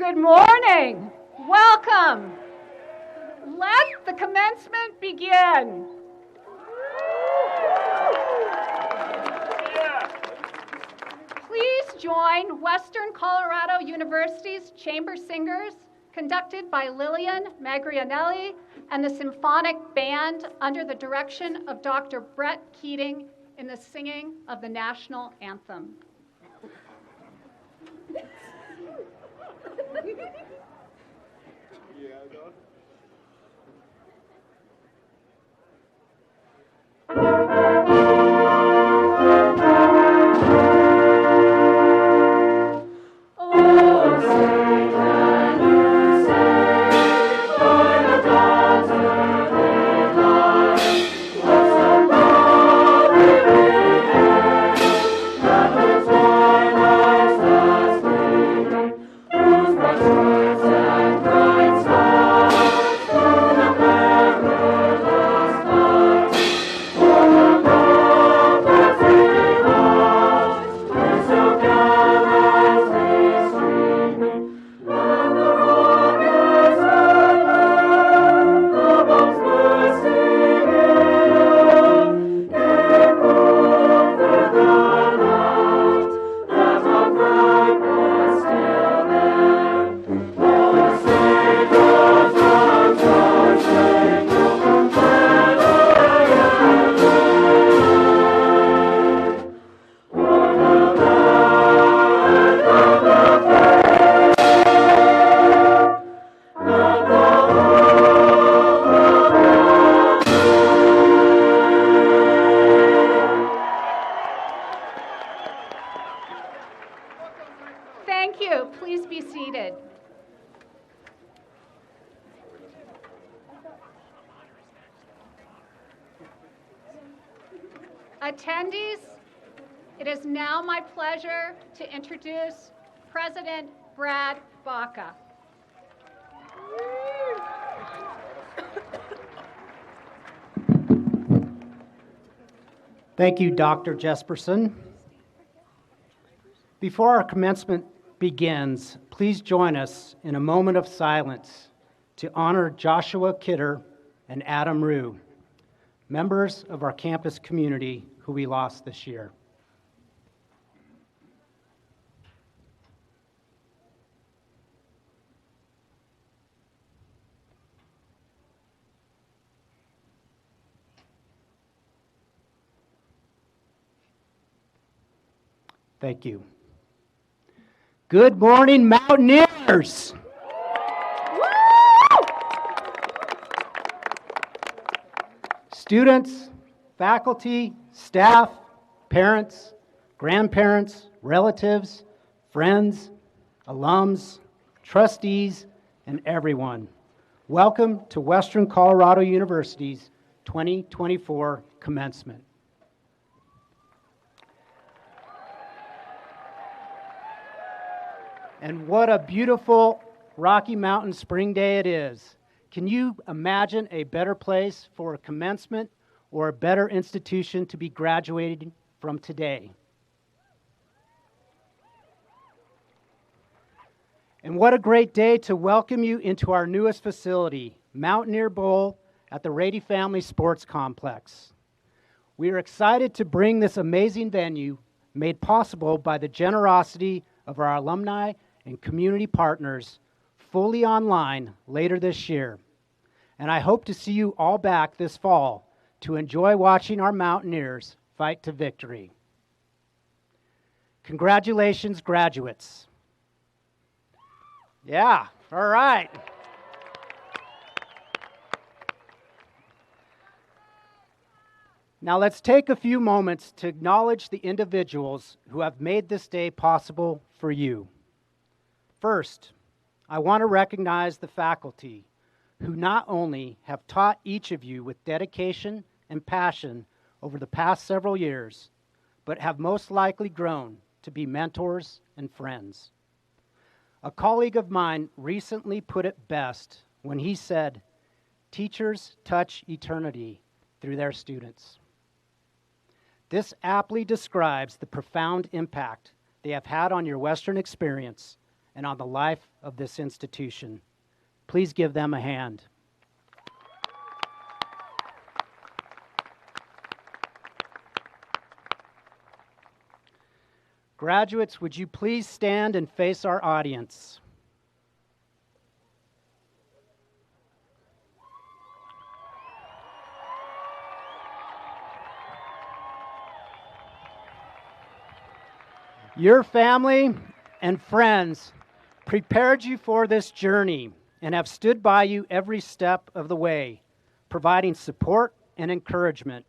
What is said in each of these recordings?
Good morning. Welcome. Let the commencement begin. Please join Western Colorado University's Chamber Singers, conducted by Lillian Magrianelli and the Symphonic Band under the direction of Dr. Brett Keating in the singing of the national anthem. Thank you. Please be seated. Attendees, it is now my pleasure to introduce President Brad Baca. Thank you, Dr. Jesperson. Before our commencement begins, please join us in a moment of silence to honor Joshua Kidder and Adam Rue, members of our campus community who we lost this year. Thank you. Good morning, Mountaineers! Students, faculty, staff, parents, grandparents, relatives, friends, alums, trustees, and everyone. Welcome to Western Colorado University's 2024 commencement. And what a beautiful Rocky Mountain spring day it is. Can you imagine a better place for a commencement or a better institution to be graduating from today? And what a great day to welcome you into our newest facility, Mountaineer Bowl at the Rady Family Sports Complex. We are excited to bring this amazing venue, made possible by the generosity of our alumni and community partners, fully online later this year. And I hope to see you all back this fall to enjoy watching our Mountaineers fight to victory. Congratulations, graduates. Yeah, all right. Now let's take a few moments to acknowledge the individuals who have made this day possible for you. First, I want to recognize the faculty who not only have taught each of you with dedication and passion over the past several years, but have most likely grown to be mentors and friends. A colleague of mine recently put it best when he said, "Teachers touch eternity through their students." This aptly describes the profound impact they have had on your Western experience and on the life of this institution. Please give them a hand. Graduates, would you please stand and face our audience? Your family and friends prepared you for this journey and have stood by you every step of the way, providing support and encouragement,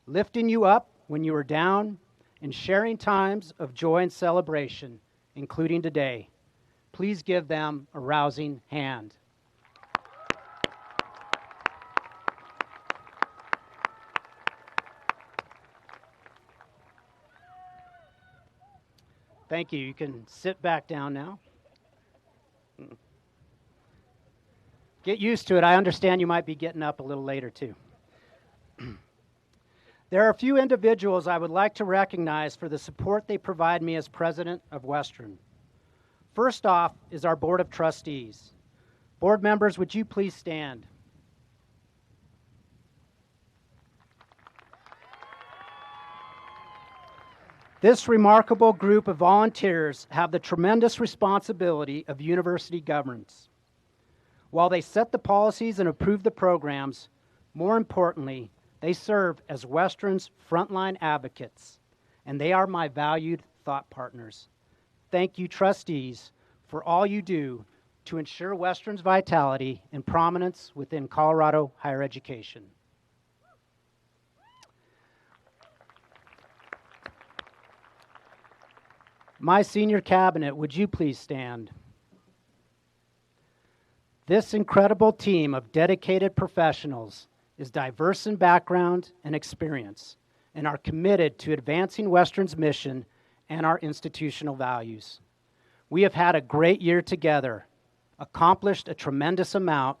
lifting you up when you were down, and sharing times of joy and celebration, including today. Please give them a rousing hand. Thank you. You can sit back down now. Get used to it. I understand you might be getting up a little later, too. There are a few individuals I would like to recognize for the support they provide me as president of Western. First off is our Board of Trustees. Board members, would you please stand? This remarkable group of volunteers have the tremendous responsibility of university governance. While they set the policies and approve the programs, more importantly, they serve as Western's frontline advocates, and they are my valued thought partners. Thank you, trustees, for all you do to ensure Western's vitality and prominence within Colorado higher education. My senior cabinet, would you please stand? This incredible team of dedicated professionals is diverse in background and experience and are committed to advancing Western's mission and our institutional values. We have had a great year together, accomplished a tremendous amount,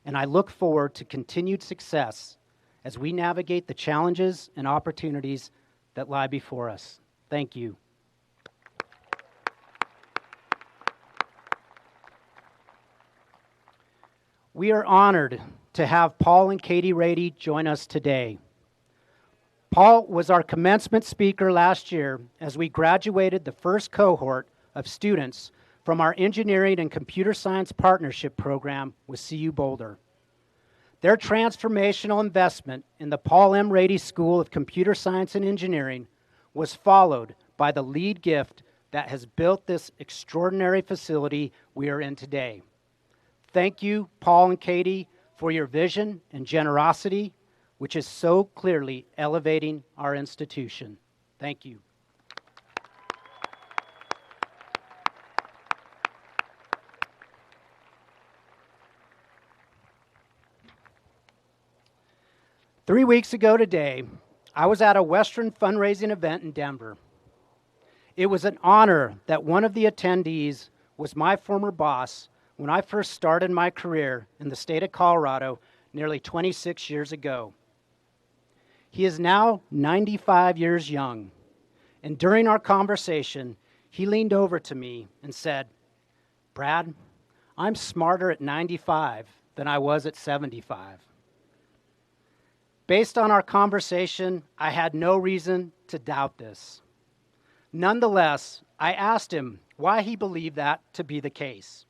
and I look forward to continued success as we navigate the challenges and opportunities that lie before us. Thank you. We are honored to have Paul and Katie Rady join us today. Paul was our commencement speaker last year as we graduated the first cohort of students from our Engineering and Computer Science Partnership Program with CU Boulder. Their transformational investment in the Paul M. Rady School of Computer Science and Engineering was followed by the lead gift that has built this extraordinary facility we are in today. Thank you, Paul and Katie, for your vision and generosity, which is so clearly elevating our institution. Thank you. Three weeks ago today, I was at a Western fundraising event in Denver. It was an honor that one of the attendees was my former boss when I first started my career in the state of Colorado nearly 26 years ago. He is now 95 years young, and during our conversation, he leaned over to me and said, "Brad, I'm smarter at 95 than I was at 75. Based on our conversation, I had no reason to doubt this. Nonetheless, I asked him why he believed that to be the case.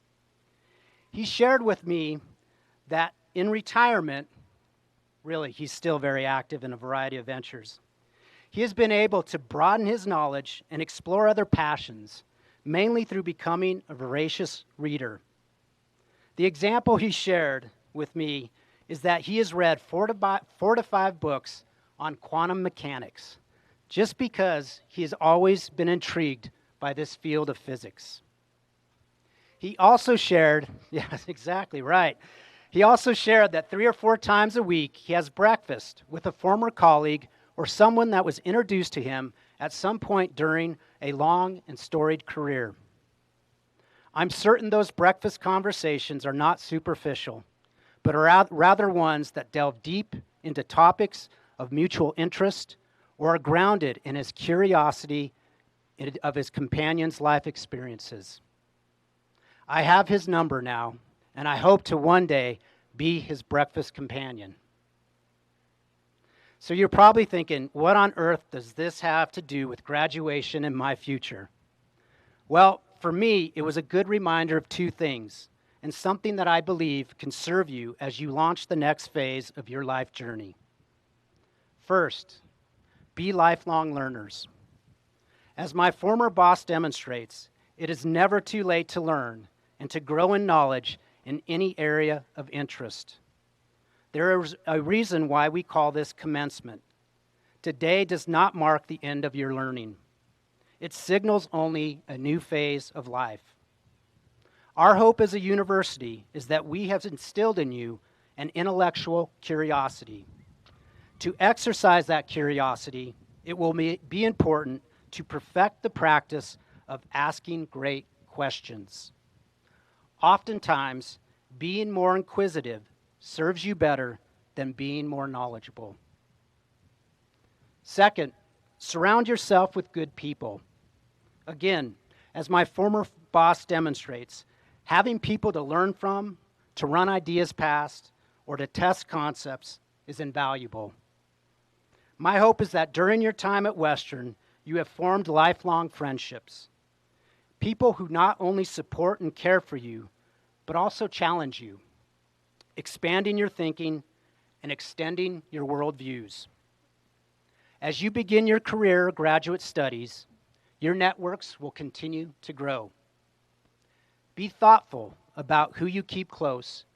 He shared with me that in retirement, really, he's still very active in a variety of ventures. He has been able to broaden his knowledge and explore other passions, mainly through becoming a voracious reader. The example he shared with me is that he has read 4 to 5 books on quantum mechanics, just because he has always been intrigued by this field of physics. He also shared, yes, exactly right. He also shared that 3 or 4 times a week he has breakfast with a former colleague or someone that was introduced to him at some point during a long and storied career. I'm certain those breakfast conversations are not superficial, but are rather ones that delve deep into topics of mutual interest or are grounded in his curiosity of his companion's life experiences. I have his number now, and I hope to one day be his breakfast companion. So you're probably thinking, what on earth does this have to do with graduation and my future? Well, for me, it was a good reminder of two things, and something that I believe can serve you as you launch the next phase of your life journey. First, be lifelong learners. As my former boss demonstrates, it is never too late to learn and to grow in knowledge in any area of interest. There is a reason why we call this commencement. Today does not mark the end of your learning. It signals only a new phase of life. Our hope as a university is that we have instilled in you an intellectual curiosity. To exercise that curiosity, it will be important to perfect the practice of asking great questions. Oftentimes, being more inquisitive serves you better than being more knowledgeable. Second, surround yourself with good people. Again, as my former boss demonstrates, having people to learn from, to run ideas past, or to test concepts is invaluable. My hope is that during your time at Western, you have formed lifelong friendships. People who not only support and care for you, but also challenge you, expanding your thinking and extending your worldviews. As you begin your career or graduate studies, your networks will continue to grow. Be thoughtful about who you keep close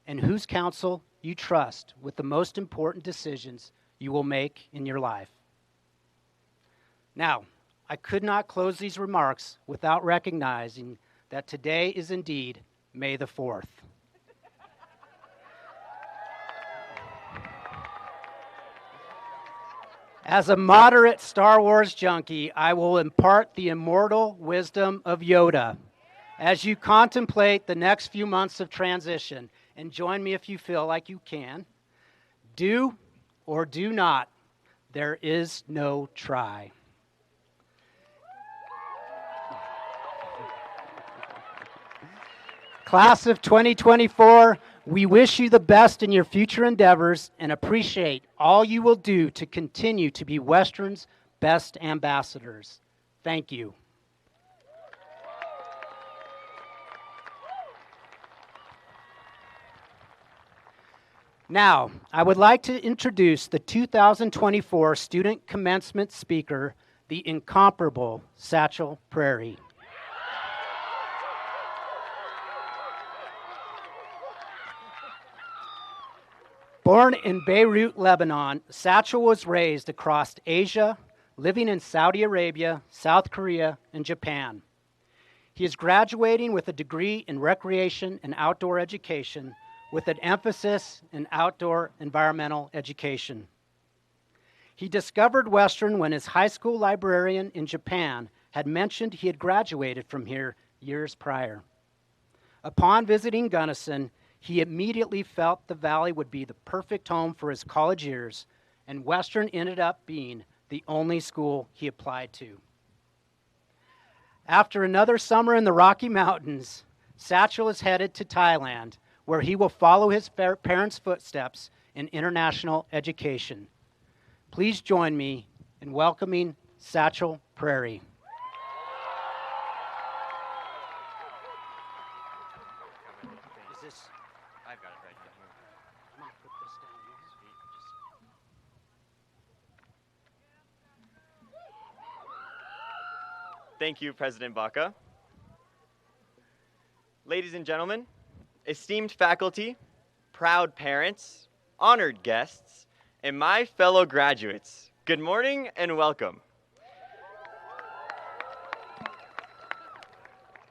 and whose counsel you trust with the most important decisions you will make in your life. Now, I could not close these remarks without recognizing that today is indeed May the 4th. As a moderate Star Wars junkie, I will impart the immortal wisdom of Yoda as you contemplate the next few months of transition. And join me if you feel like you can. Do or do not, there is no try. Class of 2024, we wish you the best in your future endeavors and appreciate all you will do to continue to be Western's best ambassadors. Thank you. Now, I would like to introduce the 2024 Student Commencement Speaker, the incomparable Satchel Prairie. Born in Beirut, Lebanon, Satchel was raised across Asia, living in Saudi Arabia, South Korea, and Japan. He is graduating with a degree in recreation and outdoor education with an emphasis in outdoor environmental education. He discovered Western when his high school librarian in Japan had mentioned he had graduated from here years prior. Upon visiting Gunnison, he immediately felt the Valley would be the perfect home for his college years, and Western ended up being the only school he applied to. After another summer in the Rocky Mountains, Satchel is headed to Thailand, where he will follow his parents' footsteps in international education. Please join me in welcoming Satchel Prairie. I've got it right here. I'm gonna put this down here. Thank you, President Baca. Ladies and gentlemen, esteemed faculty, proud parents, honored guests, and my fellow graduates, good morning and welcome.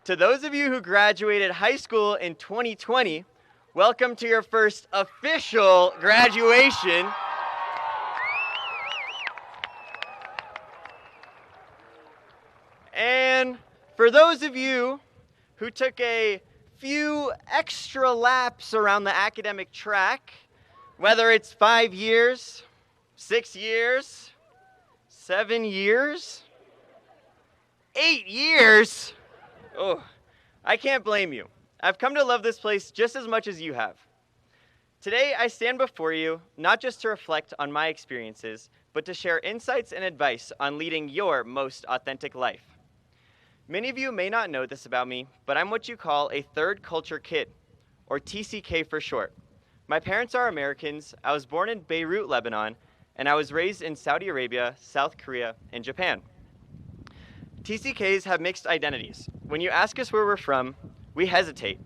To those of you who graduated high school in 2020, welcome to your first official graduation. And for those of you who took a few extra laps around the academic track, whether it's 5 years, 6 years, 7 years, 8 years, oh, I can't blame you. I've come to love this place just as much as you have. Today, I stand before you not just to reflect on my experiences, but to share insights and advice on leading your most authentic life. Many of you may not know this about me, but I'm what you call a third culture kid, or TCK for short. My parents are Americans. I was born in Beirut, Lebanon, and I was raised in Saudi Arabia, South Korea, and Japan. TCKs have mixed identities. When you ask us where we're from, we hesitate.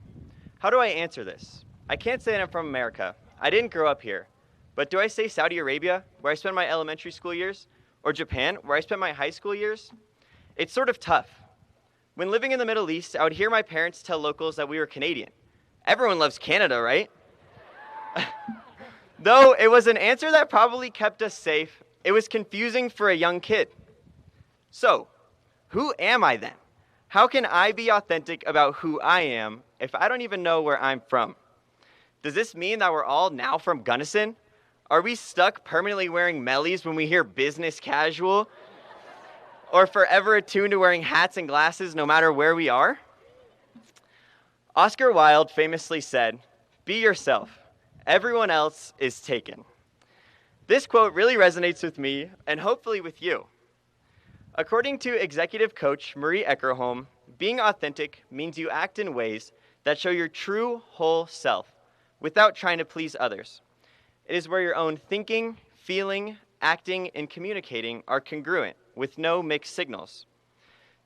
How do I answer this? I can't say that I'm from America. I didn't grow up here. But do I say Saudi Arabia, where I spent my elementary school years, or Japan, where I spent my high school years? It's sort of tough. When living in the Middle East, I would hear my parents tell locals that we were Canadian. Everyone loves Canada, right? Though it was an answer that probably kept us safe, it was confusing for a young kid. So, who am I then? How can I be authentic about who I am if I don't even know where I'm from? Does this mean that we're all now from Gunnison? Are we stuck permanently wearing mellies when we hear business casual? Or forever attuned to wearing hats and glasses no matter where we are? Oscar Wilde famously said, "Be yourself. Everyone else is taken." This quote really resonates with me and hopefully with you. According to executive coach Marie Eckerholm, being authentic means you act in ways that show your true whole self without trying to please others. It is where your own thinking, feeling, acting, and communicating are congruent with no mixed signals.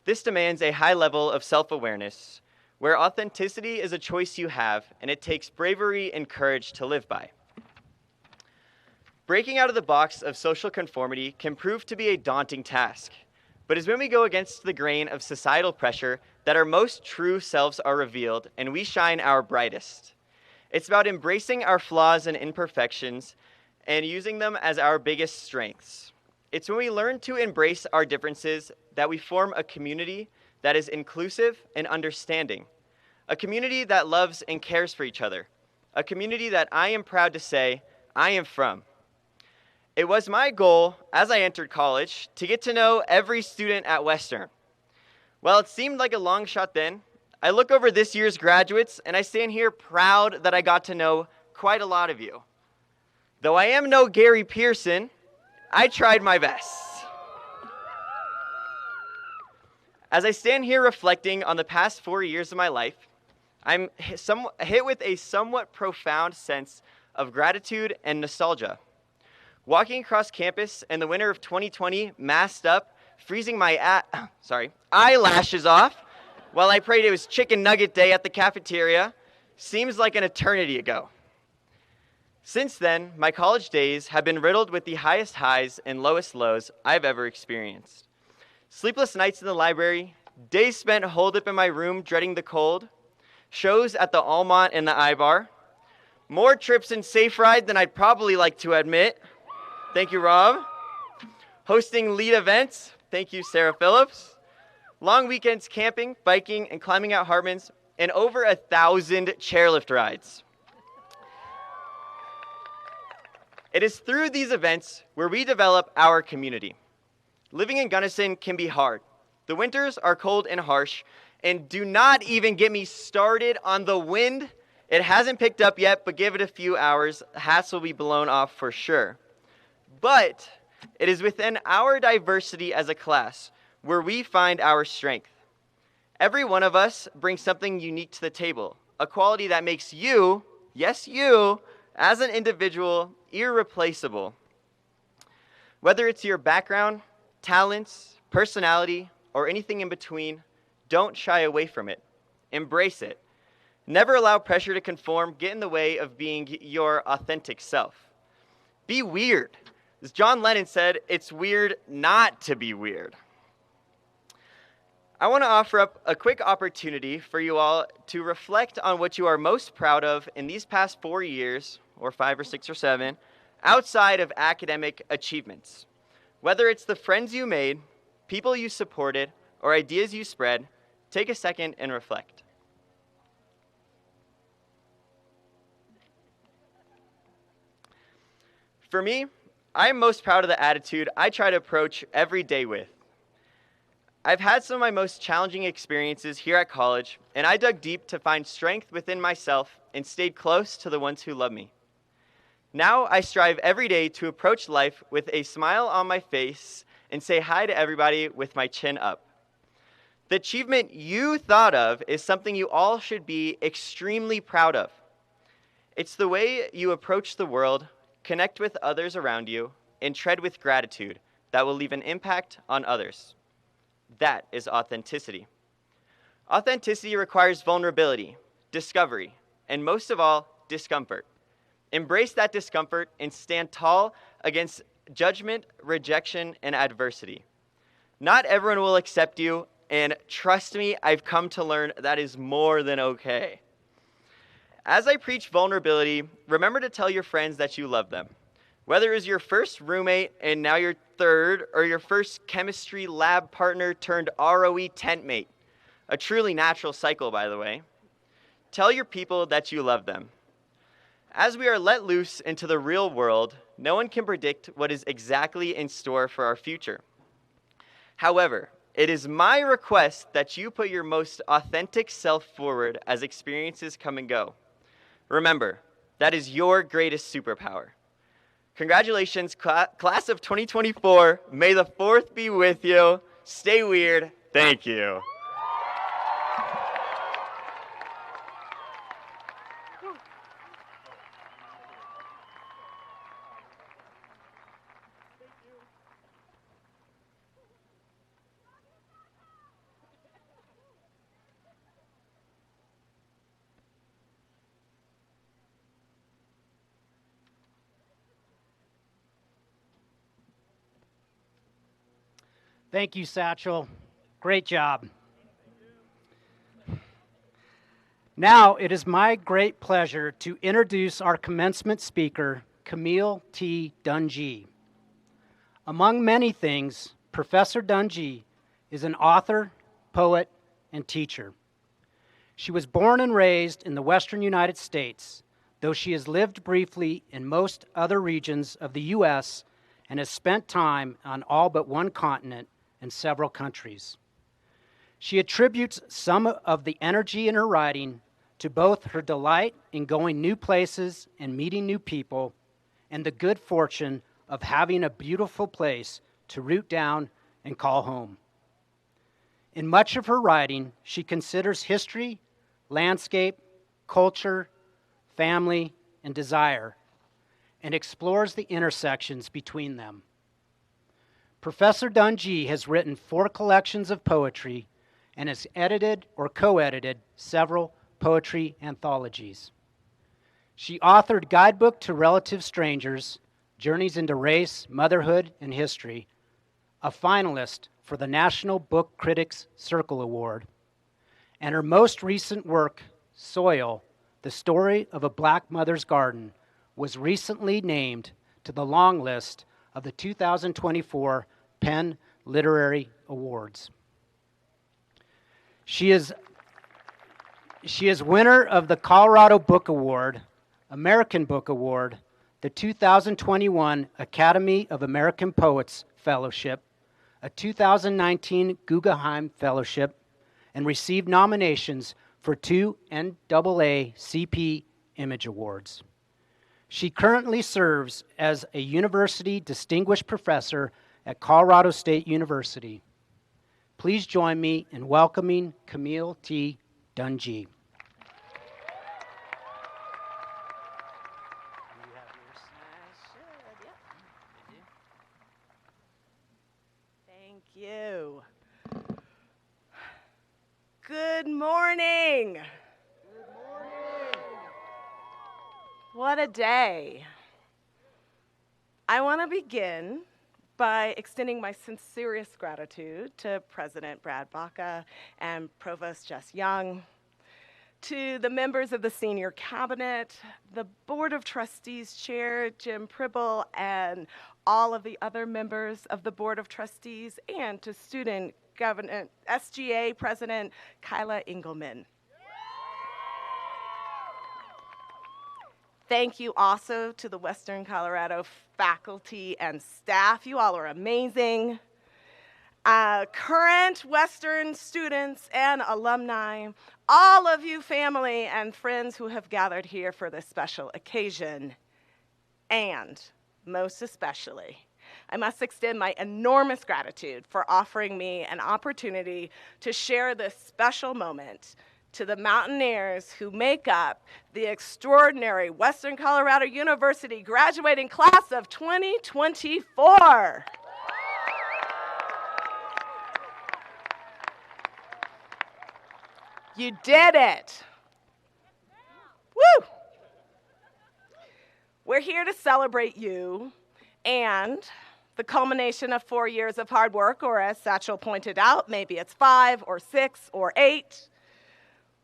This demands a high level of self-awareness, where authenticity is a choice you have, and it takes bravery and courage to live by. Breaking out of the box of social conformity can prove to be a daunting task, but it's when we go against the grain of societal pressure that our most true selves are revealed and we shine our brightest. It's about embracing our flaws and imperfections and using them as our biggest strengths. It's when we learn to embrace our differences that we form a community that is inclusive and understanding, a community that loves and cares for each other, a community that I am proud to say I am from. It was my goal as I entered college to get to know every student at Western. While it seemed like a long shot then, I look over this year's graduates and I stand here proud that I got to know quite a lot of you. Though I am no Gary Pearson, I tried my best. As I stand here reflecting on the past 4 years of my life, I'm hit with a somewhat profound sense of gratitude and nostalgia. Walking across campus in the winter of 2020, masked up, freezing my eyelashes off, while I prayed it was chicken nugget day at the cafeteria, seems like an eternity ago. Since then, my college days have been riddled with the highest highs and lowest lows I've ever experienced. Sleepless nights in the library, days spent holed up in my room dreading the cold, shows at the Almont and the iBar, more trips in Safe Ride than I'd probably like to admit. Thank you, Rob. Hosting lead events. Thank you, Sarah Phillips. Long weekends camping, biking, and climbing out Hartman's, and over 1,000 chairlift rides. It is through these events where we develop our community. Living in Gunnison can be hard. The winters are cold and harsh, and do not even get me started on the wind. It hasn't picked up yet, but give it a few hours, hats will be blown off for sure. But it is within our diversity as a class where we find our strength. Every one of us brings something unique to the table, a quality that makes you, yes you, as an individual, irreplaceable. Whether it's your background, talents, personality, or anything in between, don't shy away from it. Embrace it. Never allow pressure to conform get in the way of being your authentic self. Be weird. As John Lennon said, it's weird not to be weird. I want to offer up a quick opportunity for you all to reflect on what you are most proud of in these past 4 years, or 5 or 6 or 7, outside of academic achievements. Whether it's the friends you made, people you supported, or ideas you spread, take a second and reflect. For me, I am most proud of the attitude I try to approach every day with. I've had some of my most challenging experiences here at college, and I dug deep to find strength within myself and stayed close to the ones who love me. Now I strive every day to approach life with a smile on my face and say hi to everybody with my chin up. The achievement you thought of is something you all should be extremely proud of. It's the way you approach the world, connect with others around you, and tread with gratitude that will leave an impact on others. That is authenticity. Authenticity requires vulnerability, discovery, and most of all, discomfort. Embrace that discomfort and stand tall against judgment, rejection, and adversity. Not everyone will accept you, and trust me, I've come to learn that is more than okay. As I preach vulnerability, remember to tell your friends that you love them. Whether it was your first roommate and now your third, or your first chemistry lab partner turned ROE tent mate. A truly natural cycle, by the way. Tell your people that you love them. As we are let loose into the real world, no one can predict what is exactly in store for our future. However, it is my request that you put your most authentic self forward as experiences come and go. Remember, that is your greatest superpower. Congratulations, class of 2024. May the 4th be with you. Stay weird. Thank you. Thank you, Satchel. Great job. Now it is my great pleasure to introduce our commencement speaker, Camille T. Dungy. Among many things, Professor Dungy is an author, poet, and teacher. She was born and raised in the western United States, though she has lived briefly in most other regions of the U.S. and has spent time on all but one continent and several countries. She attributes some of the energy in her writing to both her delight in going new places and meeting new people and the good fortune of having a beautiful place to root down and call home. In much of her writing, she considers history, landscape, culture, family, and desire, and explores the intersections between them. Professor Dungy has written 4 collections of poetry and has edited or co-edited several poetry anthologies. She authored Guidebook to Relative Strangers, Journeys into Race, Motherhood, and History, a finalist for the National Book Critics Circle Award, and her most recent work, Soil, The Story of a Black Mother's Garden, was recently named to the long list of the 2024 Penn Literary Awards. She is winner of the Colorado Book Award, American Book Award, the 2021 Academy of American Poets Fellowship, a 2019 Guggenheim Fellowship, and received nominations for 2 NAACP Image Awards. She currently serves as a University Distinguished Professor at Colorado State University. Please join me in welcoming Camille T. Dungy. Thank you. Good morning. Good morning. What a day. I want to begin by extending my sincerest gratitude to President Brad Baca and Provost Jess Young, to the members of the Senior Cabinet, the Board of Trustees Chair Jim Pribble, and all of the other members of the Board of Trustees, and to Student Government SGA President Kyla Engelman. Thank you also to the Western Colorado faculty and staff. You all are amazing. current Western students and alumni, all of you family and friends who have gathered here for this special occasion, and most especially, I must extend my enormous gratitude for offering me an opportunity to share this special moment to the Mountaineers who make up the extraordinary Western Colorado University graduating class of 2024. You did it. Woo! We're here to celebrate you and the culmination of 4 years of hard work, or as Satchel pointed out, maybe it's 5 or 6 or 8.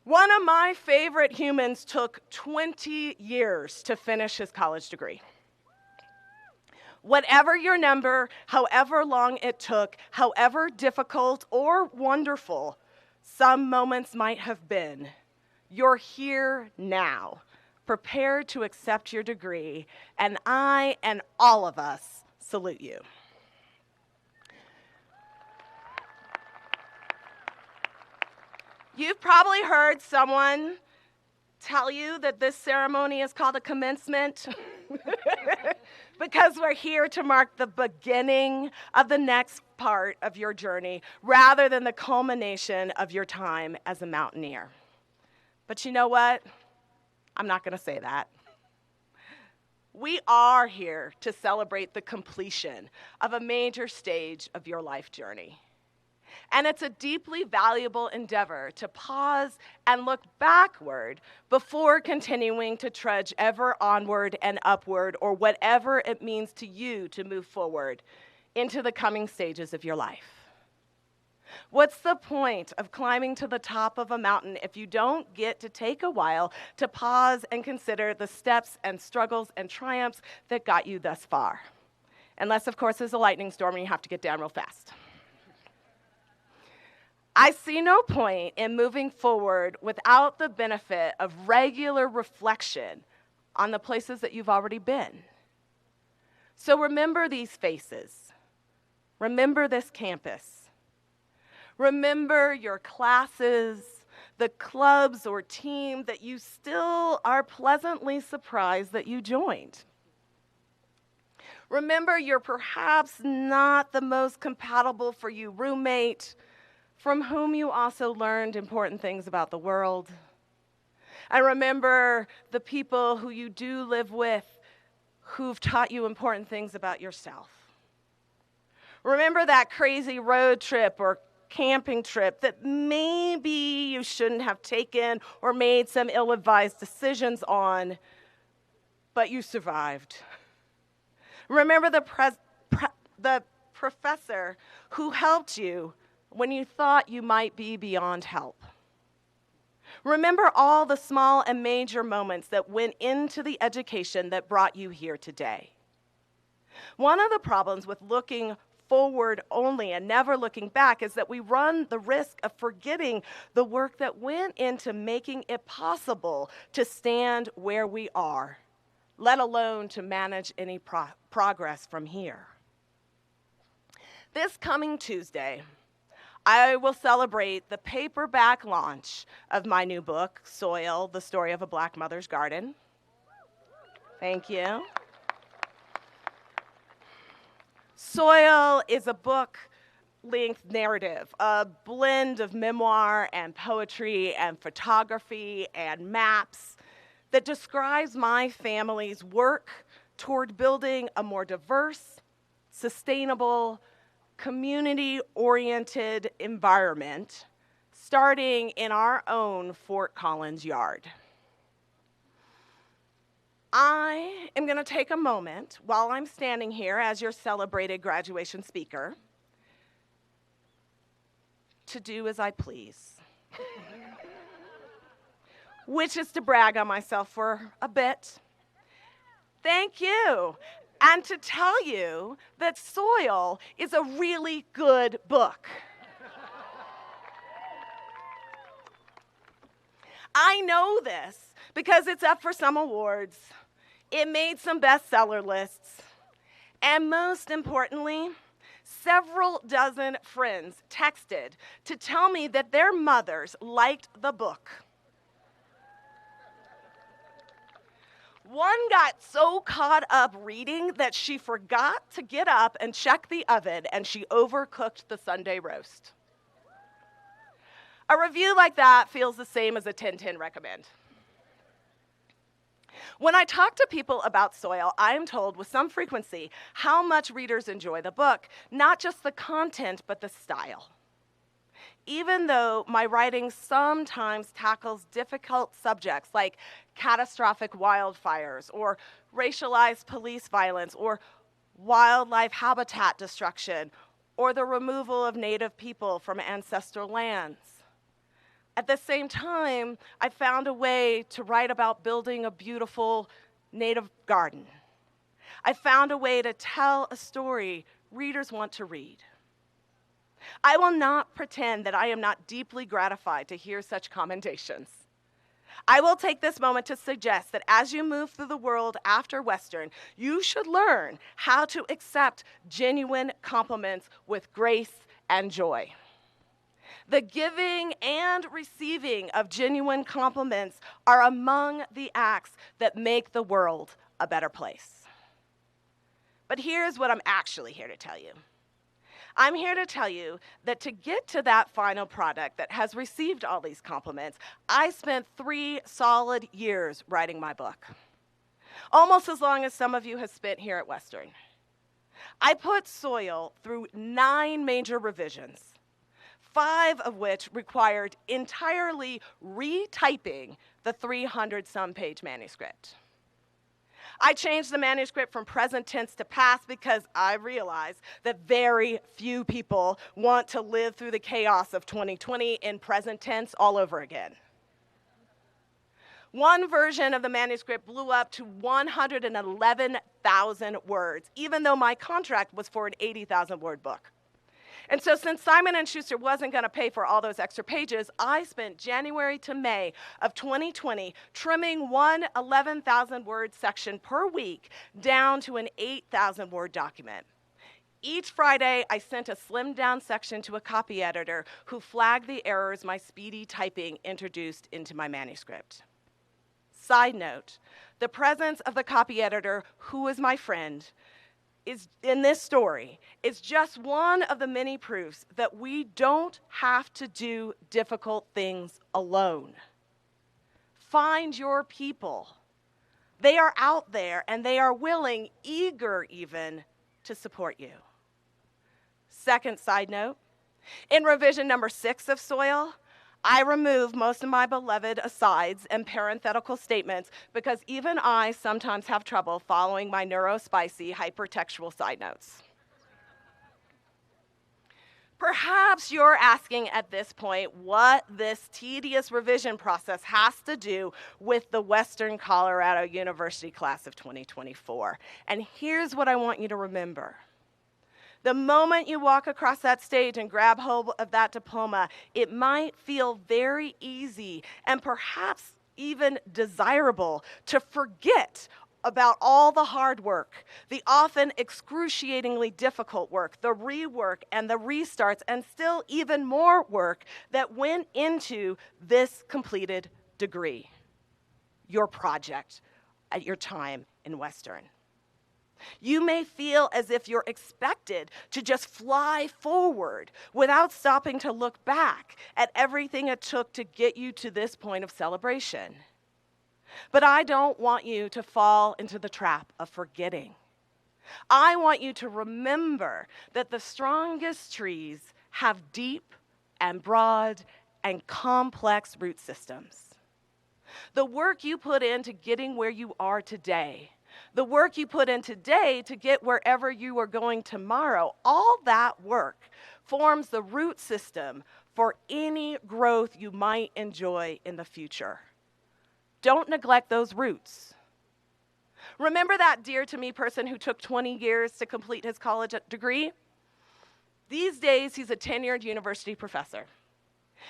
One of my favorite humans took 20 years to finish his college degree. Whatever your number, however long it took, however difficult or wonderful some moments might have been, you're here now, prepared to accept your degree, and I and all of us salute you. You've probably heard someone tell you that this ceremony is called a commencement because we're here to mark the beginning of the next part of your journey rather than the culmination of your time as a mountaineer. But you know what? I'm not going to say that. We are here to celebrate the completion of a major stage of your life journey. And it's a deeply valuable endeavor to pause and look backward before continuing to trudge ever onward and upward, or whatever it means to you to move forward into the coming stages of your life. What's the point of climbing to the top of a mountain if you don't get to take a while to pause and consider the steps and struggles and triumphs that got you thus far? Unless, of course, there's a lightning storm and you have to get down real fast. I see no point in moving forward without the benefit of regular reflection on the places that you've already been. So remember these faces. Remember this campus. Remember your classes, the clubs or team that you still are pleasantly surprised that you joined. Remember your perhaps not the most compatible for you roommate, from whom you also learned important things about the world. And remember the people who you do live with who've taught you important things about yourself. Remember that crazy road trip or camping trip that maybe you shouldn't have taken or made some ill-advised decisions on, but you survived. Remember the professor who helped you when you thought you might be beyond help. Remember all the small and major moments that went into the education that brought you here today. One of the problems with looking forward only and never looking back is that we run the risk of forgetting the work that went into making it possible to stand where we are, let alone to manage any progress from here. This coming Tuesday, I will celebrate the paperback launch of my new book, Soil, The Story of a Black Mother's Garden. Thank you. Soil is a book-length narrative, a blend of memoir and poetry and photography and maps that describes my family's work toward building a more diverse, sustainable, community-oriented environment, starting in our own Fort Collins yard. I am going to take a moment while I'm standing here as your celebrated graduation speaker to do as I please, which is to brag on myself for a bit. Thank you. And to tell you that Soil is a really good book. I know this because it's up for some awards. It made some bestseller lists. And most importantly, Several dozen friends texted to tell me that their mothers liked the book. One got so caught up reading that she forgot to get up and check the oven, and she overcooked the Sunday roast. A review like that feels the same as a 10/10 recommend. When I talk to people about Soil, I am told with some frequency how much readers enjoy the book, not just the content, but the style. Even though my writing sometimes tackles difficult subjects like catastrophic wildfires or racialized police violence or wildlife habitat destruction or the removal of Native people from ancestral lands, at the same time, I found a way to write about building a beautiful native garden. I found a way to tell a story readers want to read. I will not pretend that I am not deeply gratified to hear such commendations. I will take this moment to suggest that as you move through the world after Western, you should learn how to accept genuine compliments with grace and joy. The giving and receiving of genuine compliments are among the acts that make the world a better place. But here's what I'm actually here to tell you. I'm here to tell you that to get to that final product that has received all these compliments, I spent 3 solid years writing my book. Almost as long as some of you have spent here at Western. I put Soil through 9 major revisions, 5 of which required entirely retyping the 300-some page manuscript. I changed the manuscript from present tense to past because I realized that very few people want to live through the chaos of 2020 in present tense all over again. One version of the manuscript blew up to 111,000 words, even though my contract was for an 80,000-word book. And so since Simon & Schuster wasn't going to pay for all those extra pages, I spent January to May of 2020 trimming one 11,000-word section per week down to an 8,000-word document. Each Friday, I sent a slimmed-down section to a copy editor who flagged the errors my speedy typing introduced into my manuscript. Side note, the presence of the copy editor, who is my friend, is in this story is just one of the many proofs that we don't have to do difficult things alone. Find your people. They are out there and they are willing, eager even, to support you. Second side note, in revision number 6 of Soil, I removed most of my beloved asides and parenthetical statements because even I sometimes have trouble following my neurospicy hypertextual side notes. Perhaps you're asking at this point what this tedious revision process has to do with the Western Colorado University class of 2024. And here's what I want you to remember. The moment you walk across that stage and grab hold of that diploma, it might feel very easy and perhaps even desirable to forget about all the hard work, the often excruciatingly difficult work, the rework and the restarts, and still even more work that went into this completed degree, your project at your time in Western. You may feel as if you're expected to just fly forward without stopping to look back at everything it took to get you to this point of celebration. But I don't want you to fall into the trap of forgetting. I want you to remember that the strongest trees have deep and broad and complex root systems. The work you put into getting where you are today, the work you put in today to get wherever you are going tomorrow, all that work forms the root system for any growth you might enjoy in the future. Don't neglect those roots. Remember that dear to me person who took 20 years to complete his college degree? These days, he's a tenured university professor.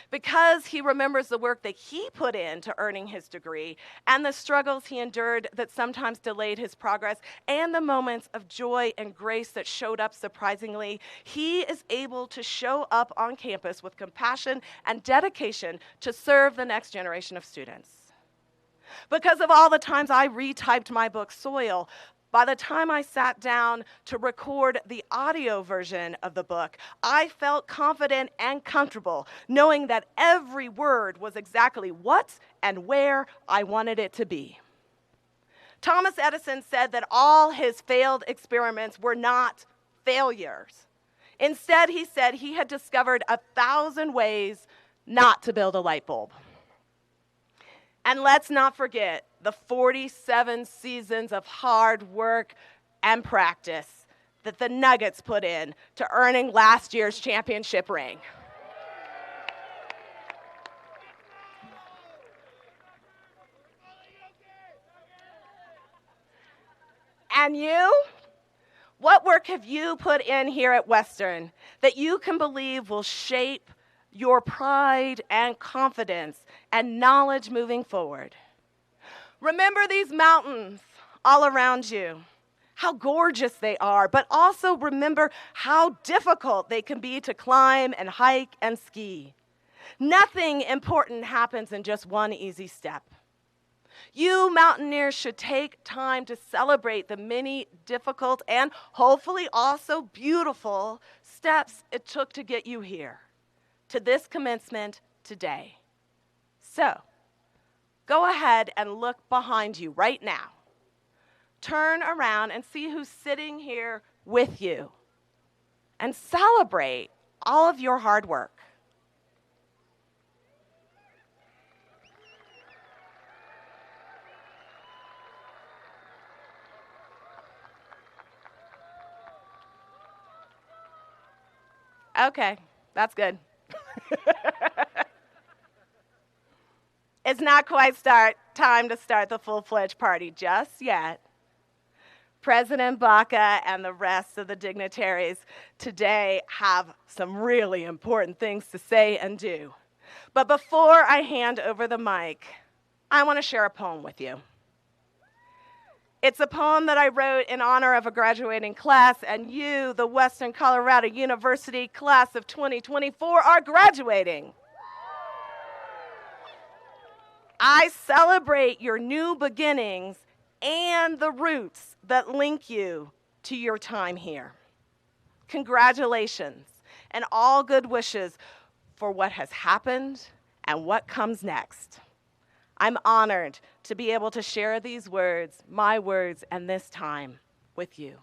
because he remembers the work that he put into earning his degree and the struggles he endured that sometimes delayed his progress and the moments of joy and grace that showed up surprisingly, he is able to show up on campus with compassion and dedication to serve the next generation of students. Because of all the times I retyped my book, Soil, by the time I sat down to record the audio version of the book, I felt confident and comfortable knowing that every word was exactly what and where I wanted it to be. Thomas Edison said that all his failed experiments were not failures. Instead, he said he had discovered 1,000 ways not to build a light bulb. And let's not forget the 47 seasons of hard work and practice that the Nuggets put in to earning last year's championship ring. And you? What work have you put in here at Western that you can believe will shape your pride and confidence and knowledge moving forward? Remember these mountains all around you, how gorgeous they are, but also remember how difficult they can be to climb and hike and ski. Nothing important happens in just one easy step. You mountaineers should take time to celebrate the many difficult and hopefully also beautiful steps it took to get you here, to this commencement today. So, go ahead and look behind you right now. Turn around and see who's sitting here with you. And celebrate all of your hard work. Okay, that's good. It's not quite time to start the full-fledged party just yet. President Baca and the rest of the dignitaries today have some really important things to say and do. But before I hand over the mic, I want to share a poem with you. It's a poem that I wrote in honor of a graduating class, and you, the Western Colorado University class of 2024, are graduating. I celebrate your new beginnings and the roots that link you to your time here. Congratulations and all good wishes for what has happened and what comes next. I'm honored to be able to share these words, my words, and this time with you.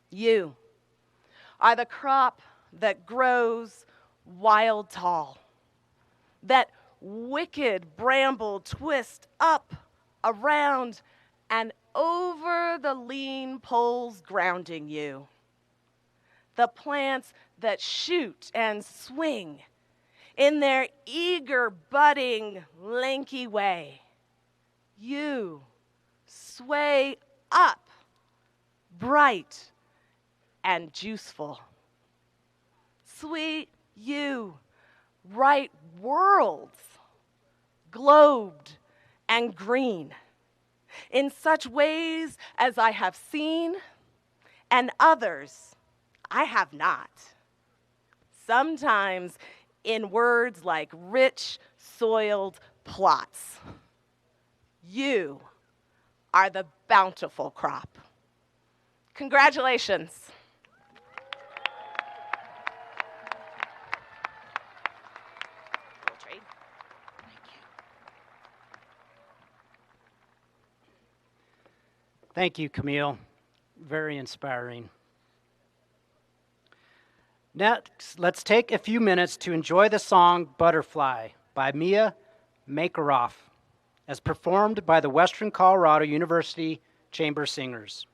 You are the crop that grows wild tall, that wicked bramble twist up, around, and over the lean poles grounding you. The plants that shoot and swing in their eager, budding, lanky way. You sway up, bright and juiceful. Sweet you, right worlds, globed and green, in such ways as I have seen, and others I have not. Sometimes in words like rich, soiled plots. You are the bountiful crop. Congratulations. Thank you, Camille. Very inspiring. Next, let's take a few minutes to enjoy the song Butterfly by Mia Makarov, as performed by the Western Colorado University Chamber Singers.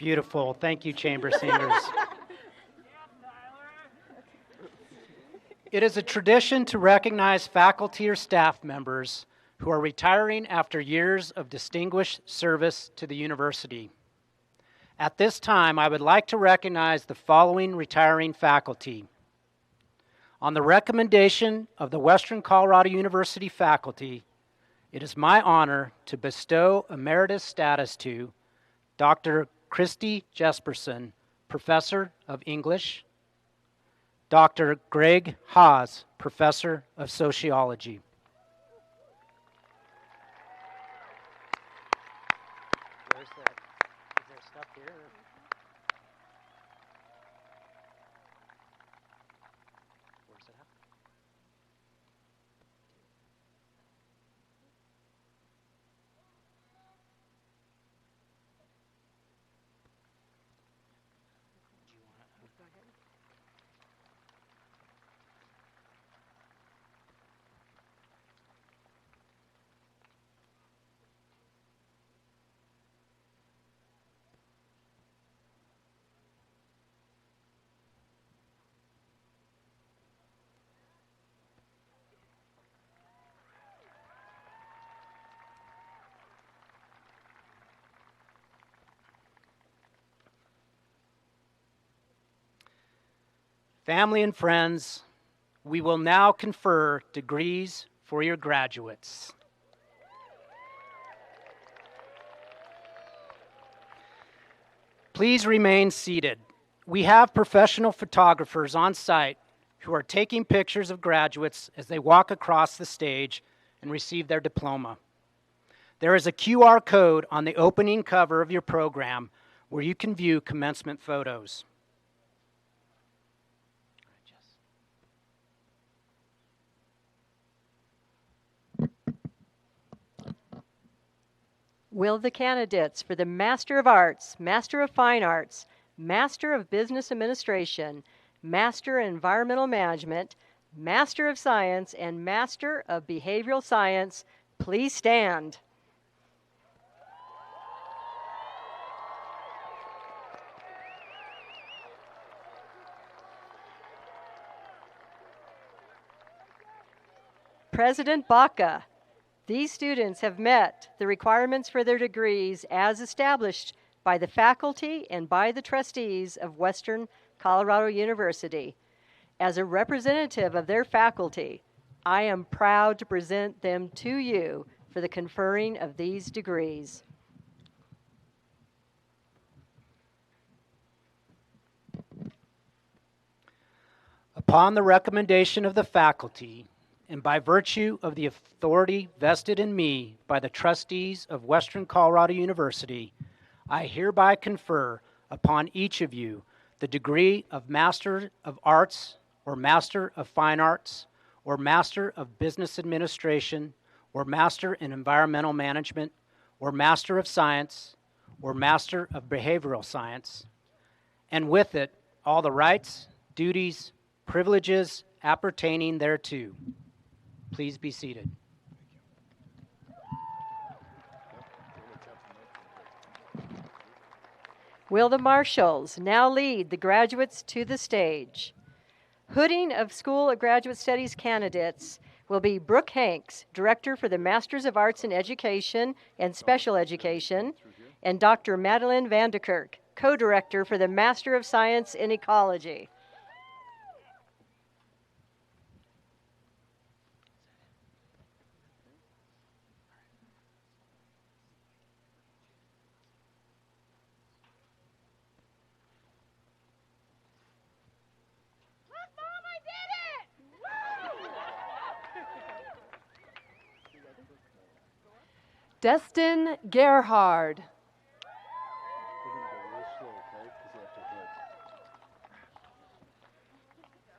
Beautiful. Thank you, chamber singers. It is a tradition to recognize faculty or staff members who are retiring after years of distinguished service to the university. At this time, I would like to recognize the following retiring faculty. On the recommendation of the Western Colorado University faculty, it is my honor to bestow emeritus status to Dr. Christy Jesperson, Professor of English, Dr. Greg Haas, Professor of Sociology. Where's that? Is there stuff here? Where's it at? Family and friends, we will now confer degrees for your graduates. Please remain seated. We have professional photographers on site who are taking pictures of graduates as they walk across the stage and receive their diploma. There is a QR code on the opening cover of your program where you can view commencement photos. Will the candidates for the Master of Arts, Master of Fine Arts, Master of Business Administration, Master of Environmental Management, Master of Science, and Master of Behavioral Science please stand? President Baca, these students have met the requirements for their degrees as established by the faculty and by the trustees of Western Colorado University. As a representative of their faculty, I am proud to present them to you for the conferring of these degrees. Upon the recommendation of the faculty, and by virtue of the authority vested in me by the trustees of Western Colorado University, I hereby confer upon each of you the degree of Master of Arts, or Master of Fine Arts, or Master of Business Administration, or Master in Environmental Management, or Master of Science, or Master of Behavioral Science, and with it all the rights, duties, privileges appertaining thereto. Please be seated. Will the marshals now lead the graduates to the stage? Hooding of School of Graduate Studies candidates will be Brooke Hanks, Director for the Masters of Arts in Education and Special Education, and Dr. Madeline Vanderkirk, Co-Director for the Master of Science in Ecology. Destin Gerhard.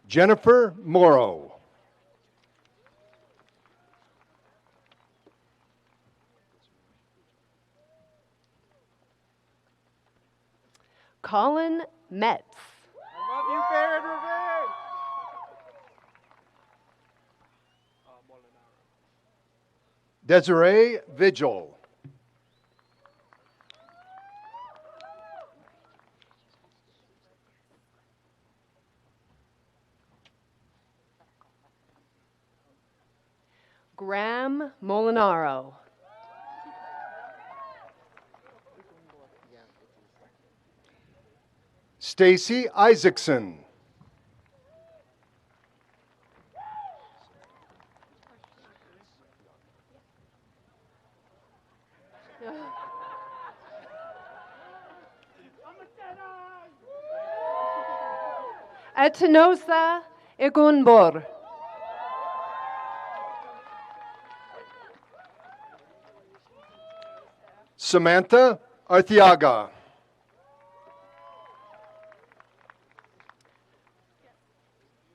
Jennifer Morrow. Colin Metz. I love you, Baron Revere. Desiree Vigil. Graham Molinaro. Stacy Isaacson. Etinosa Egunbor. Samantha Arteaga.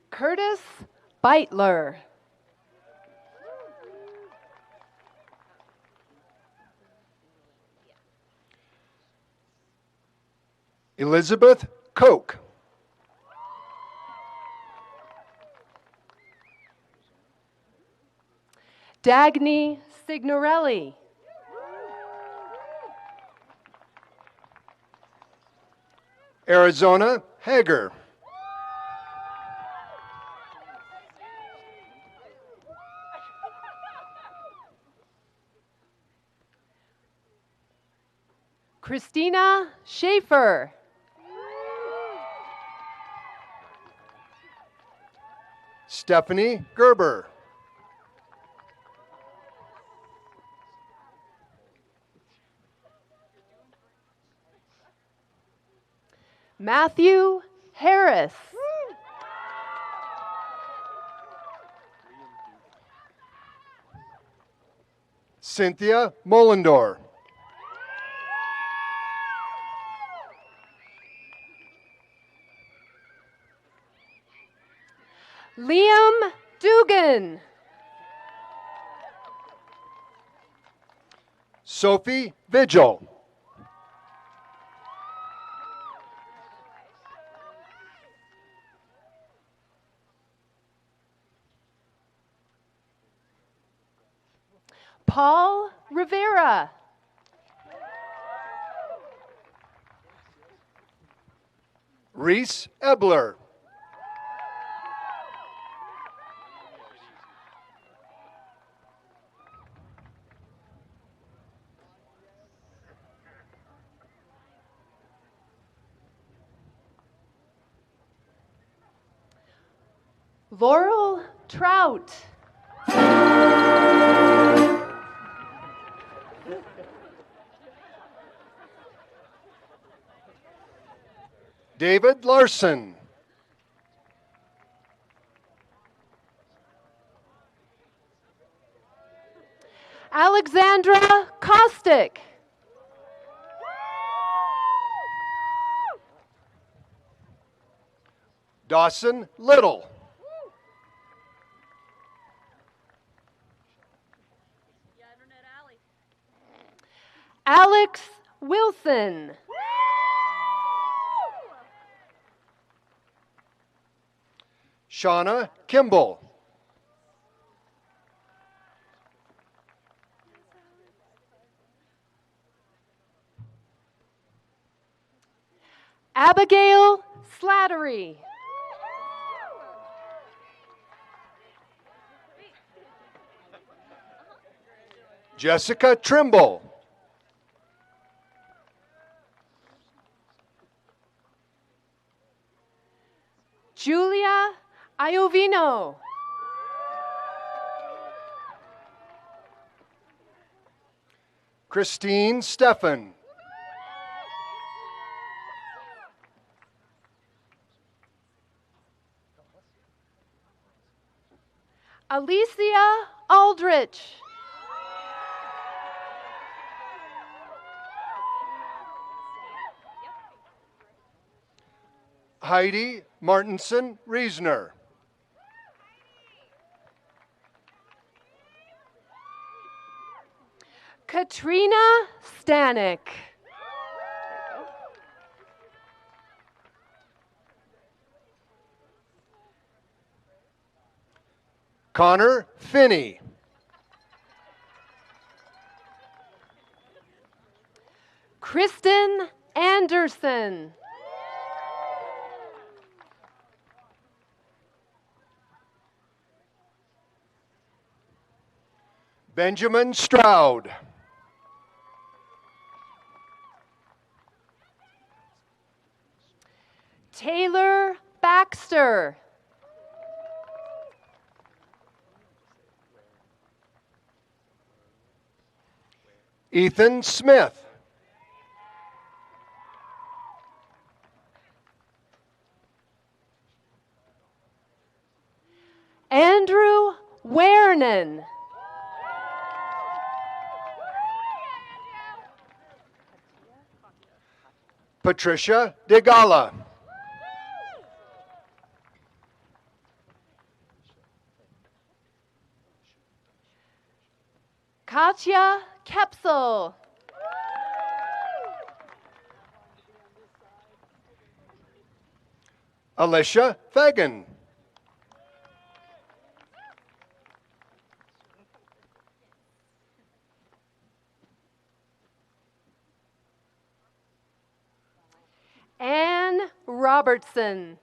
Curtis Beitler. Elizabeth Koch. Dagny Signorelli. Arizona Hager. Christina Schaefer. Stephanie Gerber. Matthew Harris. Cynthia Mollendor. Liam Dugan. Sophie Vigil. Paul Rivera. Reese Ebler. Laurel Trout. David Larson. Alexandra Kostick. Dawson Little. Alex Wilson. Shauna Kimball. Abigail Slattery. Jessica Trimble. Julia Iovino. Christine Steffen. Alicia Aldrich. Heidi Martinson Reesner. Katrina Stanek. Connor Finney. Kristen Anderson. Benjamin Stroud. Taylor Baxter. Ethan Smith. Andrew Wernan. Patricia DeGala. Katya Kepsel. Alicia Fagan. Anne Robertson.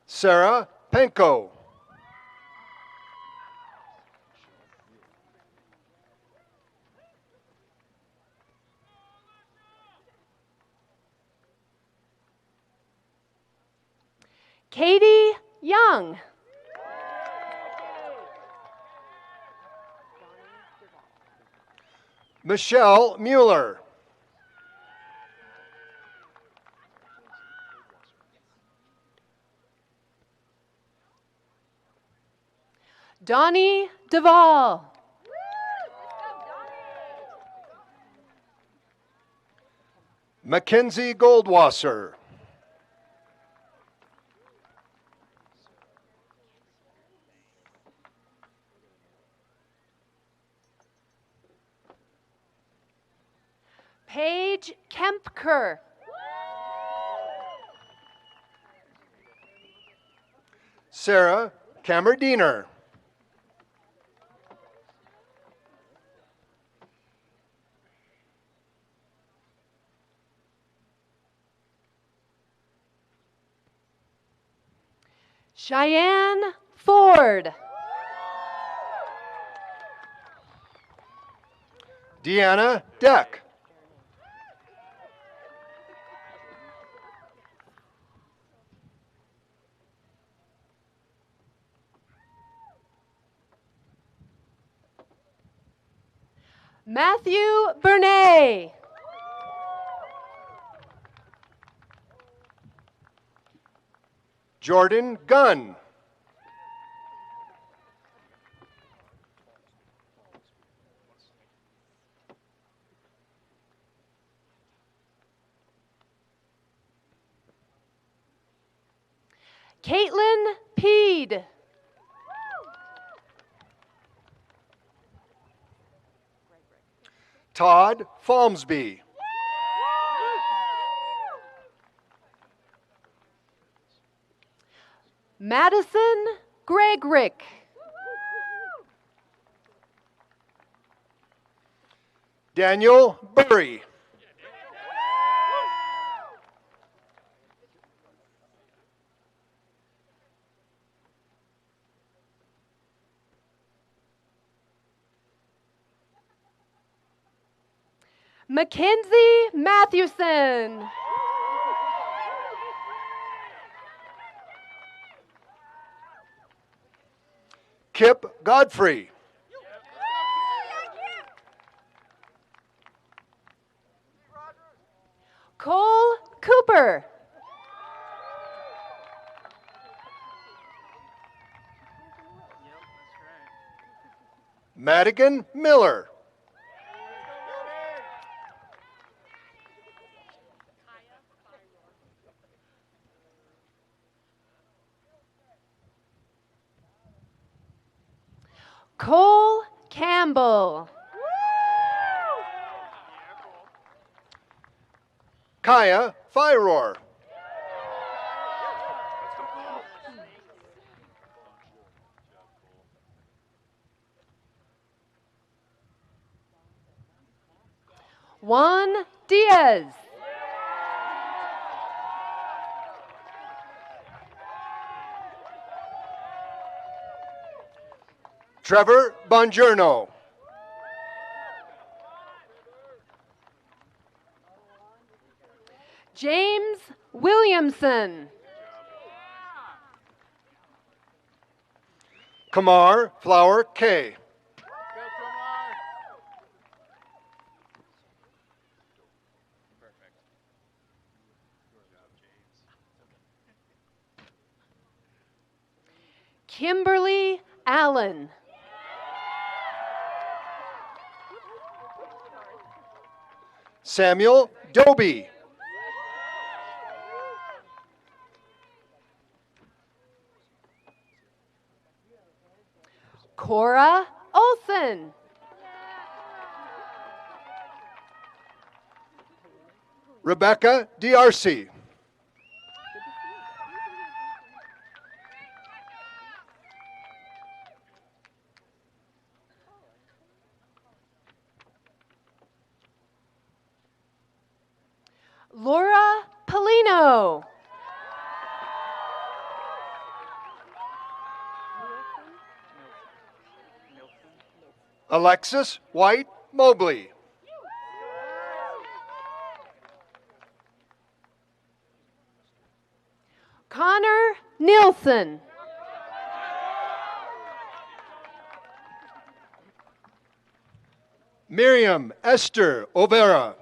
Sarah Penko. Katie Young. Michelle Mueller. Donnie Duvall. Mackenzie Goldwasser. Paige Kempker. Sarah Kammerdiener. Cheyenne Ford. Deanna Deck. Matthew Bernay. Jordan Gunn. Caitlin Peed. Todd Falmsby. Madison Gregrick. Daniel Burry. Mackenzie Mathewson. Kip Godfrey. Cole Cooper. Madigan Miller. Cole Campbell. Kaya Firor. Juan Diaz. Trevor Bongiorno. James Williamson. Kamar Flower K. Kimberly Allen. Samuel Doby. Cora Olson. Rebecca DRC. Laura Polino. Alexis White Mobley. Connor Nilsson. Olson. Miriam Esther Overa.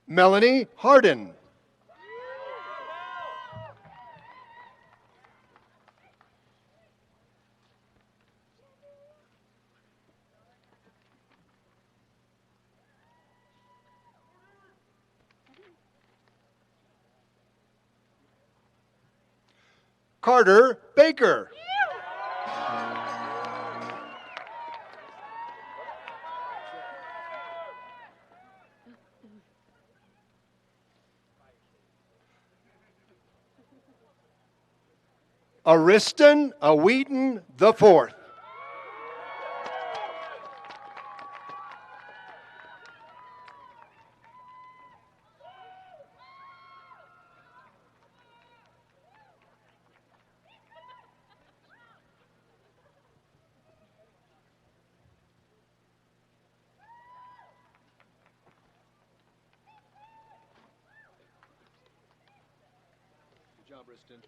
Melanie Harden. Carter Baker. Ariston Wheaton IV. Good job, Ariston.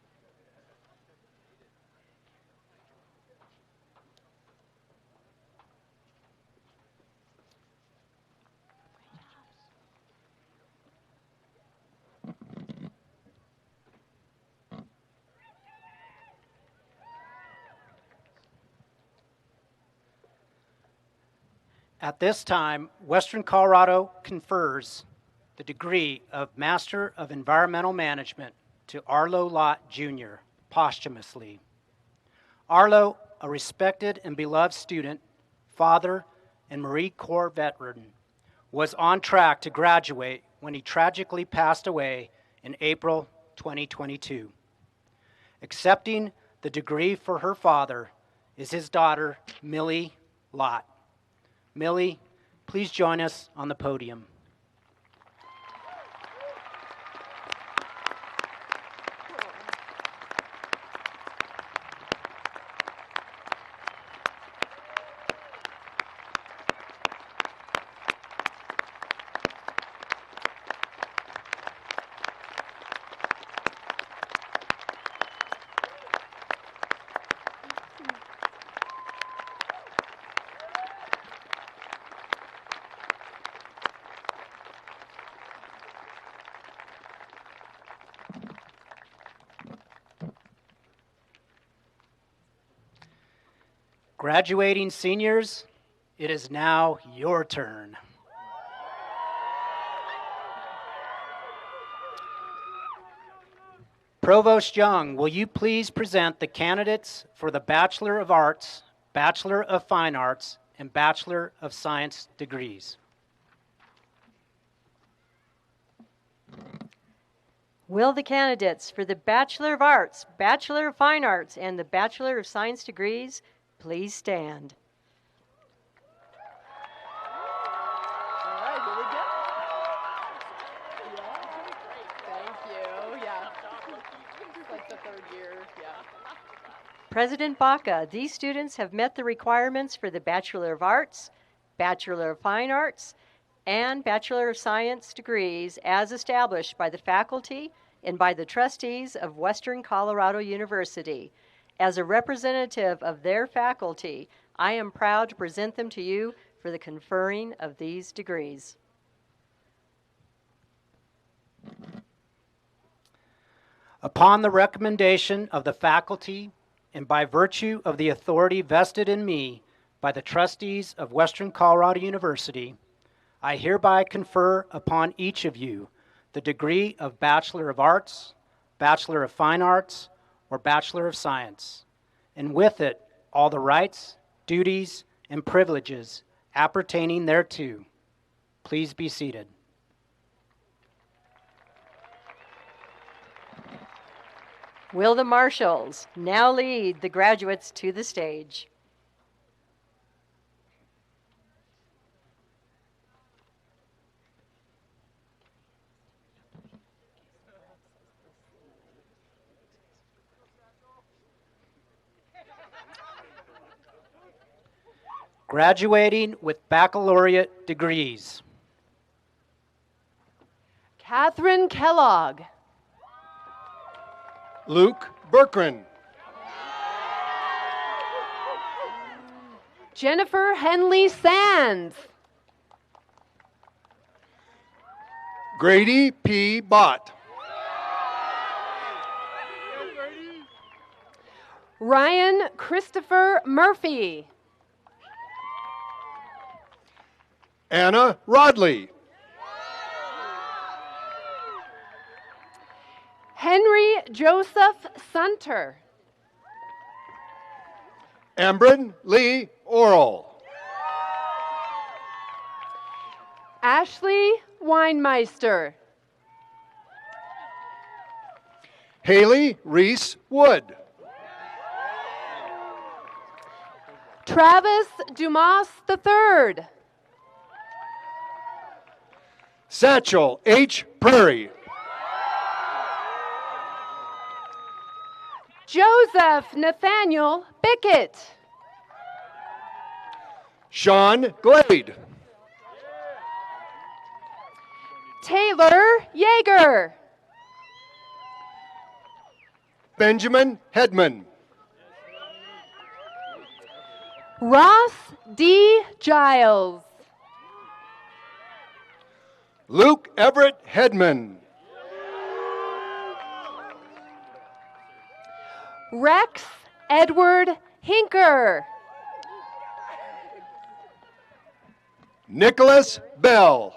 At this time, Western Colorado confers the degree of Master of Environmental Management to Arlo Lott, Jr., posthumously. Arlo, a respected and beloved student, father, and Marine Corps veteran, was on track to graduate when he tragically passed away in April 2022. Accepting the degree for her father is his daughter, Millie Lott. Millie, please join us on the podium. Graduating seniors, it is now your turn. Provost Young, will you please present the candidates for the Bachelor of Arts, Bachelor of Fine Arts, and Bachelor of Science degrees? Will the candidates for the Bachelor of Arts, Bachelor of Fine Arts, and the Bachelor of Science degrees please stand? All right, here we go. Thank you. Yeah. It's like the third year. Yeah. President Baca, these students have met the requirements for the Bachelor of Arts, Bachelor of Fine Arts, and Bachelor of Science degrees as established by the faculty and by the trustees of Western Colorado University. As a representative of their faculty, I am proud to present them to you for the conferring of these degrees. Upon the recommendation of the faculty and by virtue of the authority vested in me by the trustees of Western Colorado University, I hereby confer upon each of you the degree of Bachelor of Arts, Bachelor of Fine Arts, or Bachelor of Science, and with it all the rights, duties, and privileges appertaining thereto. Please be seated. Will the marshals now lead the graduates to the stage? graduating with baccalaureate degrees. Catherine Kellogg. Luke Berkran. Jennifer Henley Sands. Grady P. Bott. Ryan Christopher Murphy. Anna Rodley. Henry Joseph Sunter. Ambrin Lee Oral. Ashley Weinmeister. Haley Reese Wood. Travis Dumas III. Satchel H. Prairie. Joseph Nathaniel Bickett. Sean Glade. Taylor Yeager. Benjamin Hedman. Ross D. Giles. Luke Everett Hedman. Rex Edward Hinker. Nicholas Bell.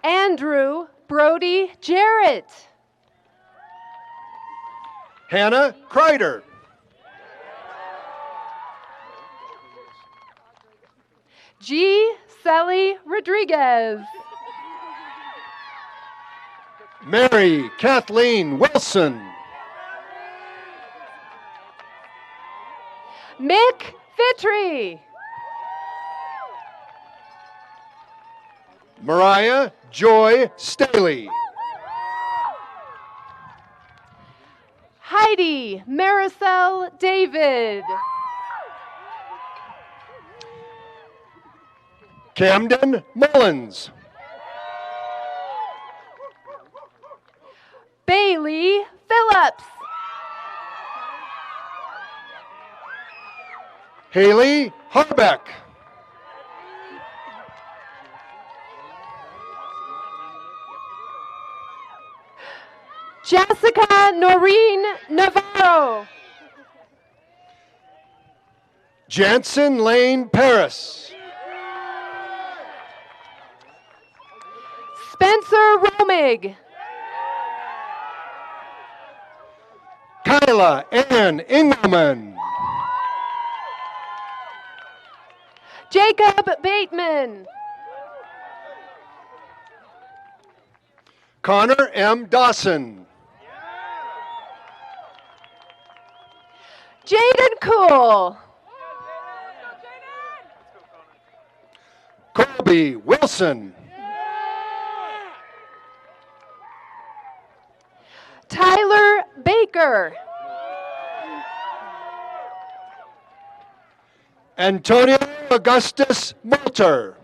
Andrew Brody Jarrett. Hannah Kreider. G. Sally Rodriguez. Mary Kathleen Wilson. Mick Fitry. Mariah Joy Staley. Heidi Maricel David. Camden Mullins. Bailey Phillips. Haley Harbeck. Jessica Noreen Navarro. Jansen Lane Paris. Spencer Romig. Kyla Ann Engelman. Jacob Bateman. Connor M. Dawson. Jaden Cool. Colby Wilson. Tyler Baker. Antonio Augustus Moulter.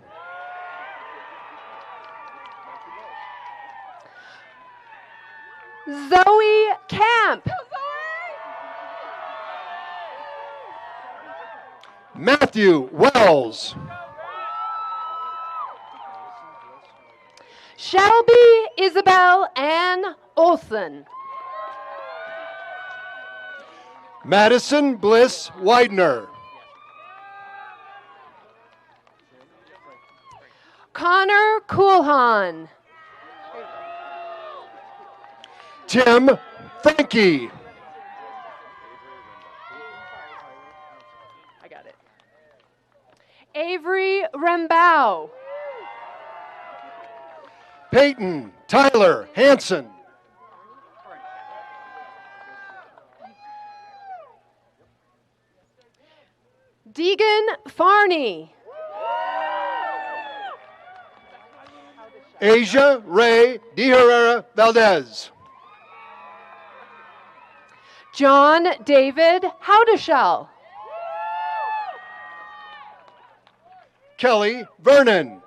Zoe Camp. Matthew Wells. Shelby Isabel Ann Olson. Madison Bliss Widener. Connor Coolhan. Tim Frankie. I got it. Avery Rembau. Peyton Tyler Hanson. Deegan Farney. Asia Ray De Herrera Valdez. John David Howdeshell. Kelly Vernon.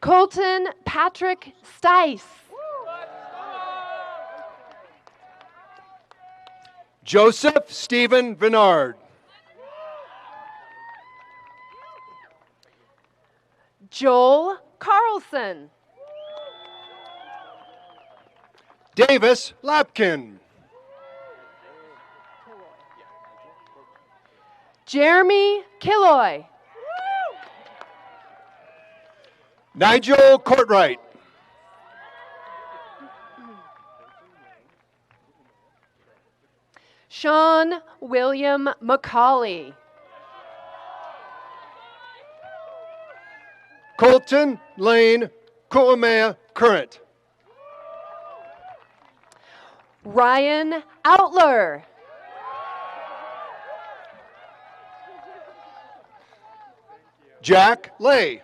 Colton Patrick Stice. Joseph Stephen Vinard. Joel Carlson. Davis Lapkin. Jeremy Killoy. Nigel Courtwright. Sean William McCauley. Colton Lane Kuamea Current. Ryan Outler. Jack Lay.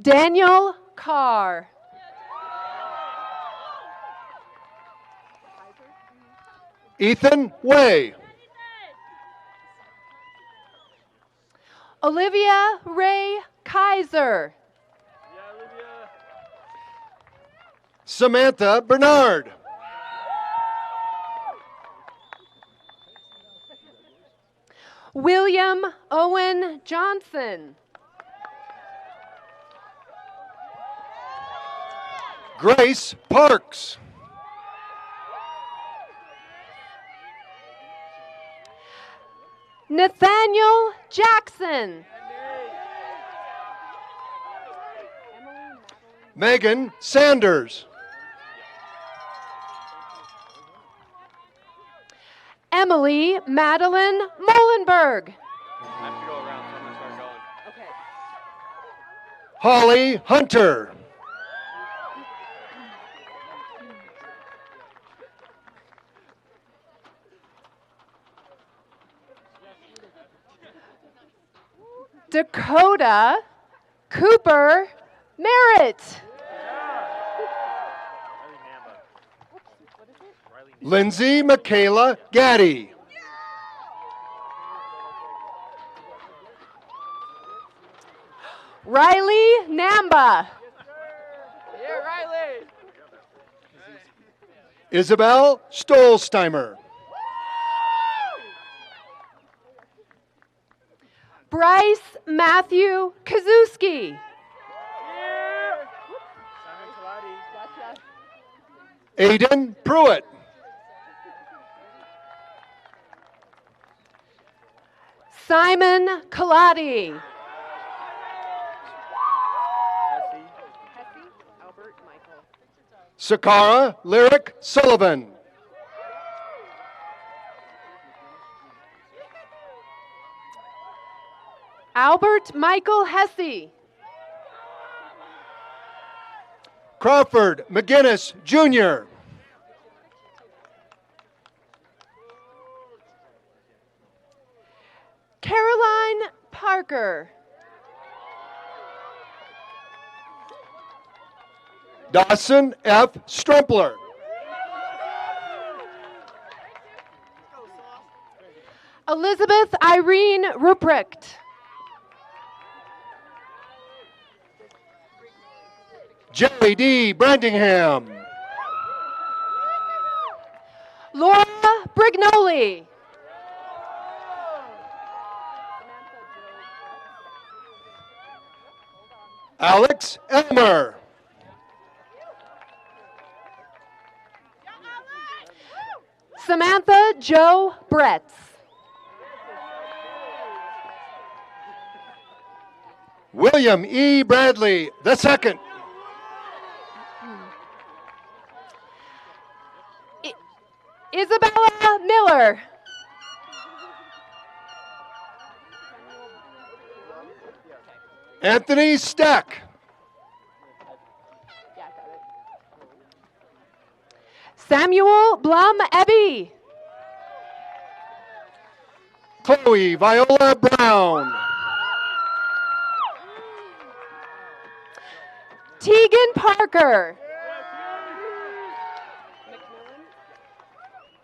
Daniel Carr. Ethan Way. Olivia Ray Kaiser. Samantha Bernard. William Owen Johnson. Grace Parks. Nathaniel Jackson. Megan Sanders. Emily Madeline Molenberg. Holly Hunter. Dakota Cooper Merritt. Lindsay Michaela Gaddy. Riley Namba. Isabel Stolsteimer. Bryce Matthew Kazuski. Aiden Pruitt. Simon Kaladi. Sakara Lyric Sullivan. Albert Michael Hesse. Crawford McGinnis Jr. Caroline Parker. Dawson F. Strumpler. Elizabeth Irene Ruprecht. Jerry D. Brandingham. Laura Brignoli. Alex Elmer. Samantha Jo Bretz. William E. Bradley II. Isabella Miller. Anthony Stack. Samuel Blum Ebby. Chloe Viola Brown. Tegan Parker.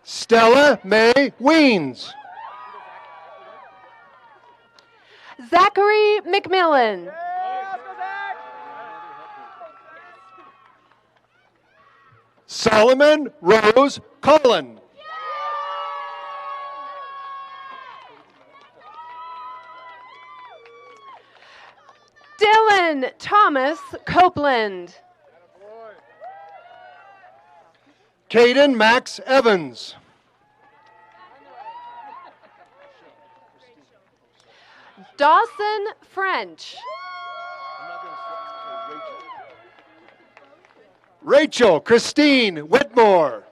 Stella May Weens. Zachary McMillan. Solomon Rose Cullen. Dylan Thomas Copeland. Caden Max Evans. Dawson French. Rachel Christine Whitmore.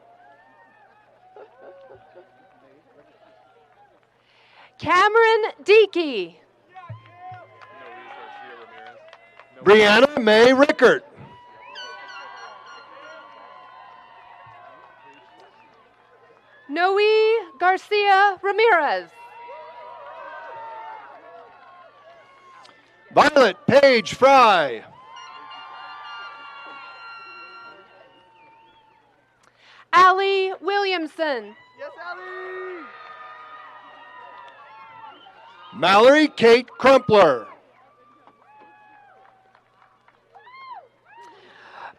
Cameron Deakey. Brianna May Rickert. Noe Garcia Ramirez. Violet Page Fry. Allie Williamson. Mallory Kate Crumpler.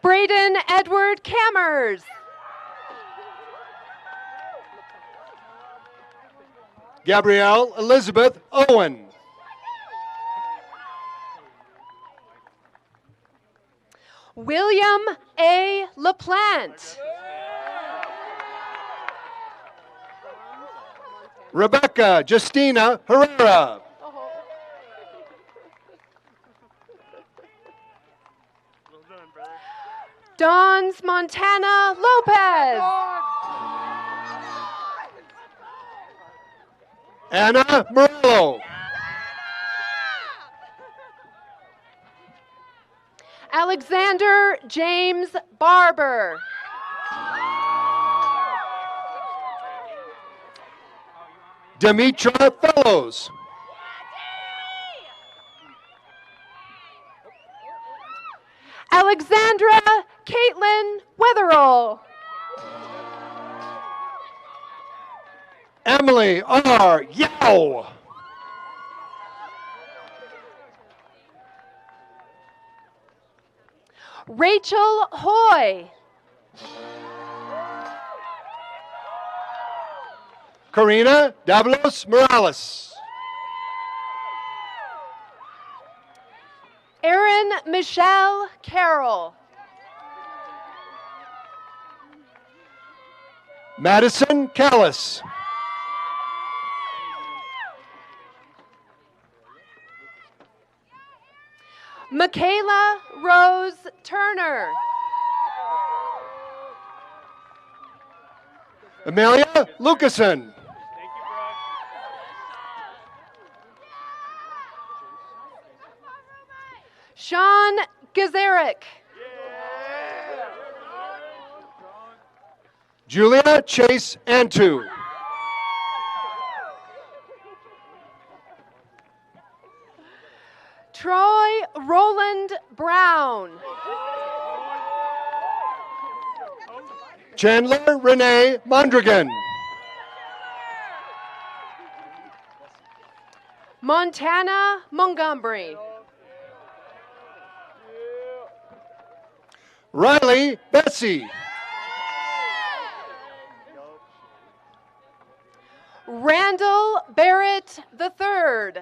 Braden Edward Cammers. Gabrielle Elizabeth Owen. William A. LaPlante. Rebecca Justina Herrera. Dons Montana Lopez. Anna Morello. Alexander James Barber. Demetra Fellows. Alexandra Caitlin Weatherall. Emily R. Yao. Rachel Hoy. Karina Davlos Morales. Erin Michelle Carroll. Madison Callis. Michaela Rose Turner. Amelia Lucasen. Sean Gazarick. Julia Chase Antu. Troy Roland Brown. Chandler Renee Mondragon. Montana Montgomery. Riley Bessie. Randall Barrett III.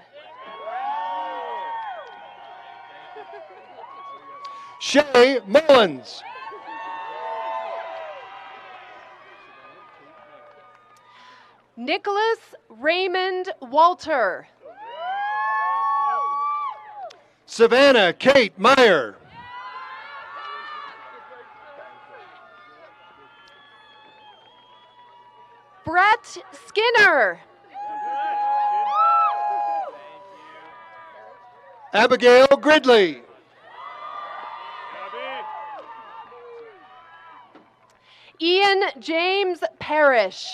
Shay Mullins. Nicholas Raymond Walter. Savannah Kate Meyer. Brett Skinner. Abigail Gridley. Ian James Parrish.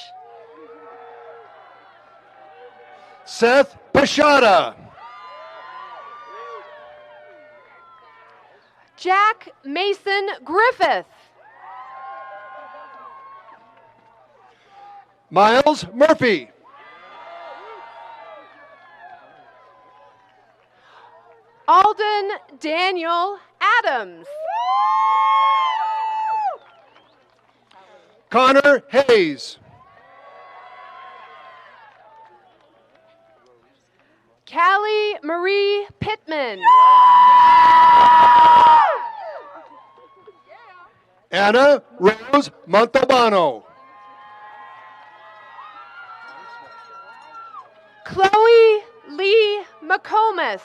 Seth Pashada. Jack Mason Griffith. Miles Murphy. Alden Daniel Adams. Connor Hayes. Callie Marie Pittman. Anna Rose Montalbano. Chloe Lee McComas.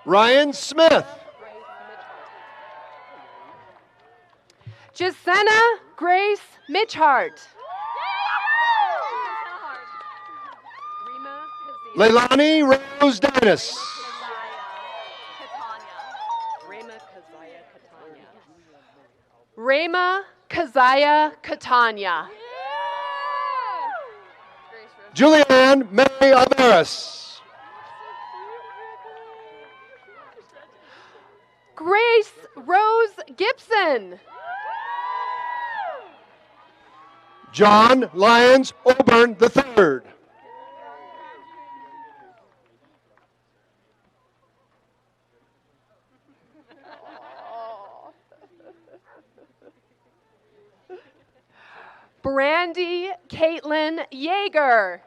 Ryan Smith. Jasenna Grace Mitchhart. Leilani Rose Dinas. Rema Kazaya Catania. Julianne May Alvarez. Grace Rose Gibson. John Lyons Oburn III. Brandy Caitlin Yeager.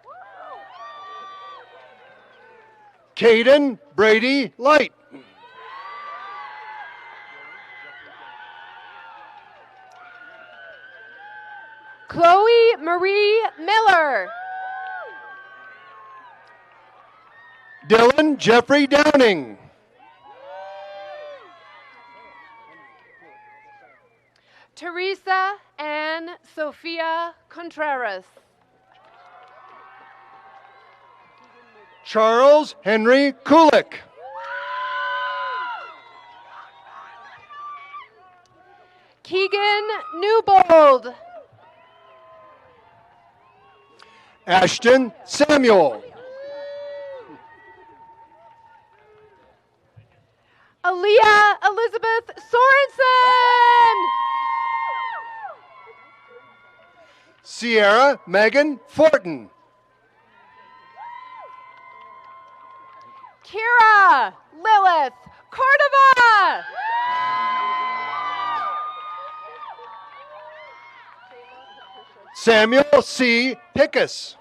Caden Brady Light. Chloe Marie Miller. Dylan Jeffrey Downing. Teresa Ann Sofia Contreras. Charles Henry Kulik. Keegan Newbold. Ashton Samuel. Aaliyah Elizabeth Sorensen. Sierra Megan Fortin. Kira Lilith Cordova. Samuel C. Pickus.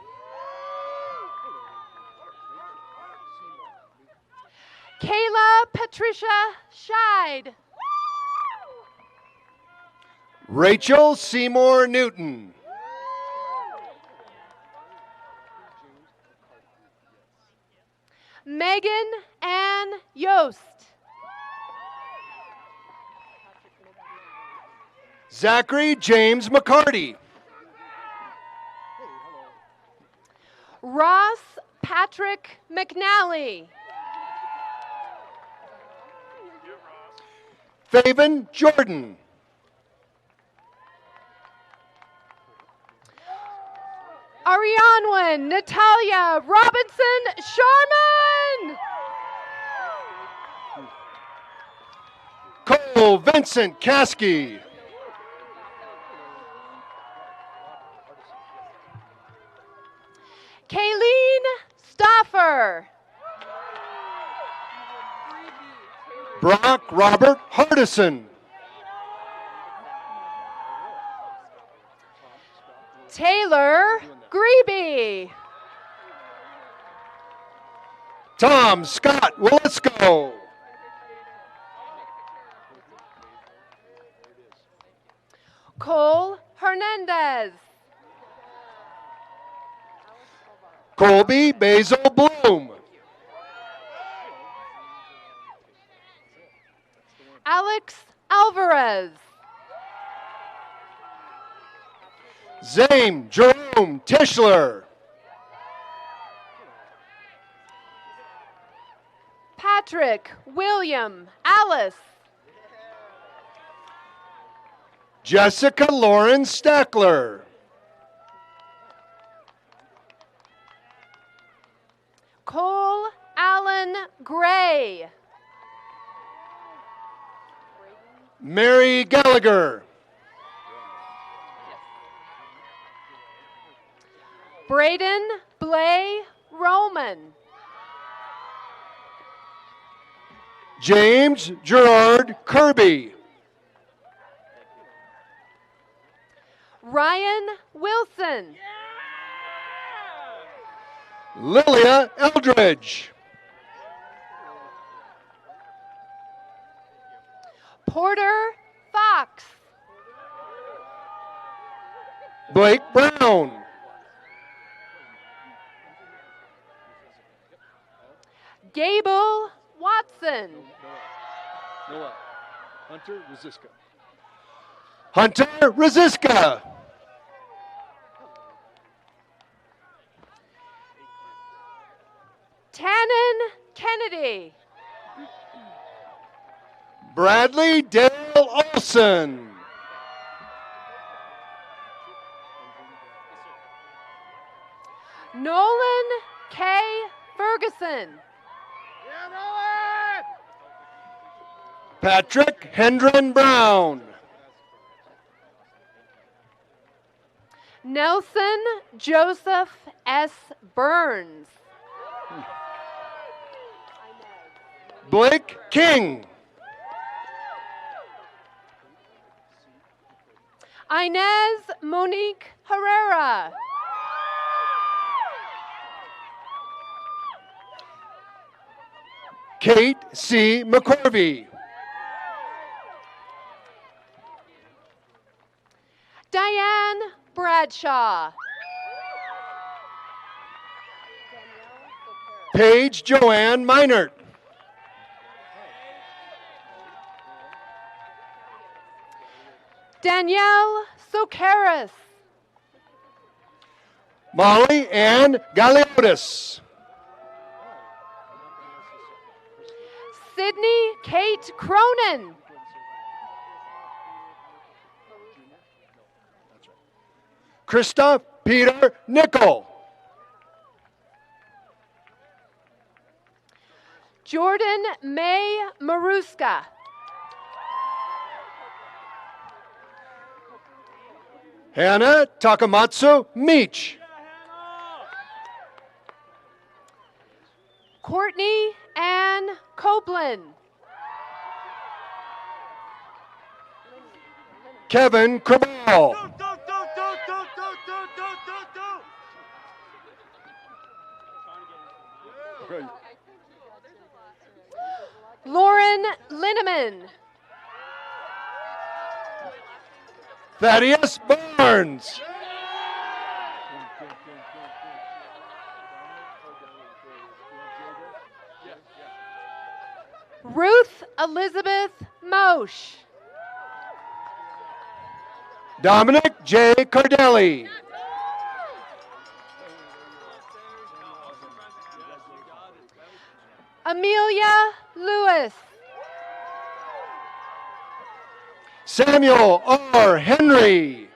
Kayla Patricia Scheid. Rachel Seymour Newton. Megan Ann Yost. Zachary James McCarty. Ross Patrick McNally. Faven Jordan. Arianwen Natalia Robinson Sharman. Cole Vincent Caskey. Kayleen Stoffer. Brock Robert Hardison. Taylor Grebe. Tom Scott Willisco. Cole Hernandez. Colby Basil Bloom. Alex Alvarez. Zane Jerome Tischler. Patrick William Alice. Jessica Lauren Stackler. Cole Allen Brayden Gray. Mary Gallagher. Brayden Blay Roman. James Gerard Kirby. Ryan Wilson. Lilia Eldridge. Porter Fox. Blake Brown. Gable Watson. Noah. Hunter Rosiska. Hunter Rosiska. Tannen Kennedy. Bradley Dale Olson. Nolan K. Ferguson. Patrick Hendren Brown. Nelson Joseph S. Burns. Blake King. Inez Monique Herrera. Kate C. McCorvey. Diane Bradshaw. Paige Joanne Minert. Danielle Socaris. Molly Ann Galiotis. Sydney Kate Cronin. Krista Peter Nickel. Jordan May Maruska. Hannah Takamatsu Meach. Courtney Ann Copeland. Kevin Cabral. Lauren Linneman. Thaddeus Barnes. Ruth Elizabeth Mosch. Dominic J. Cardelli. Amelia Lewis. Samuel R. Henry.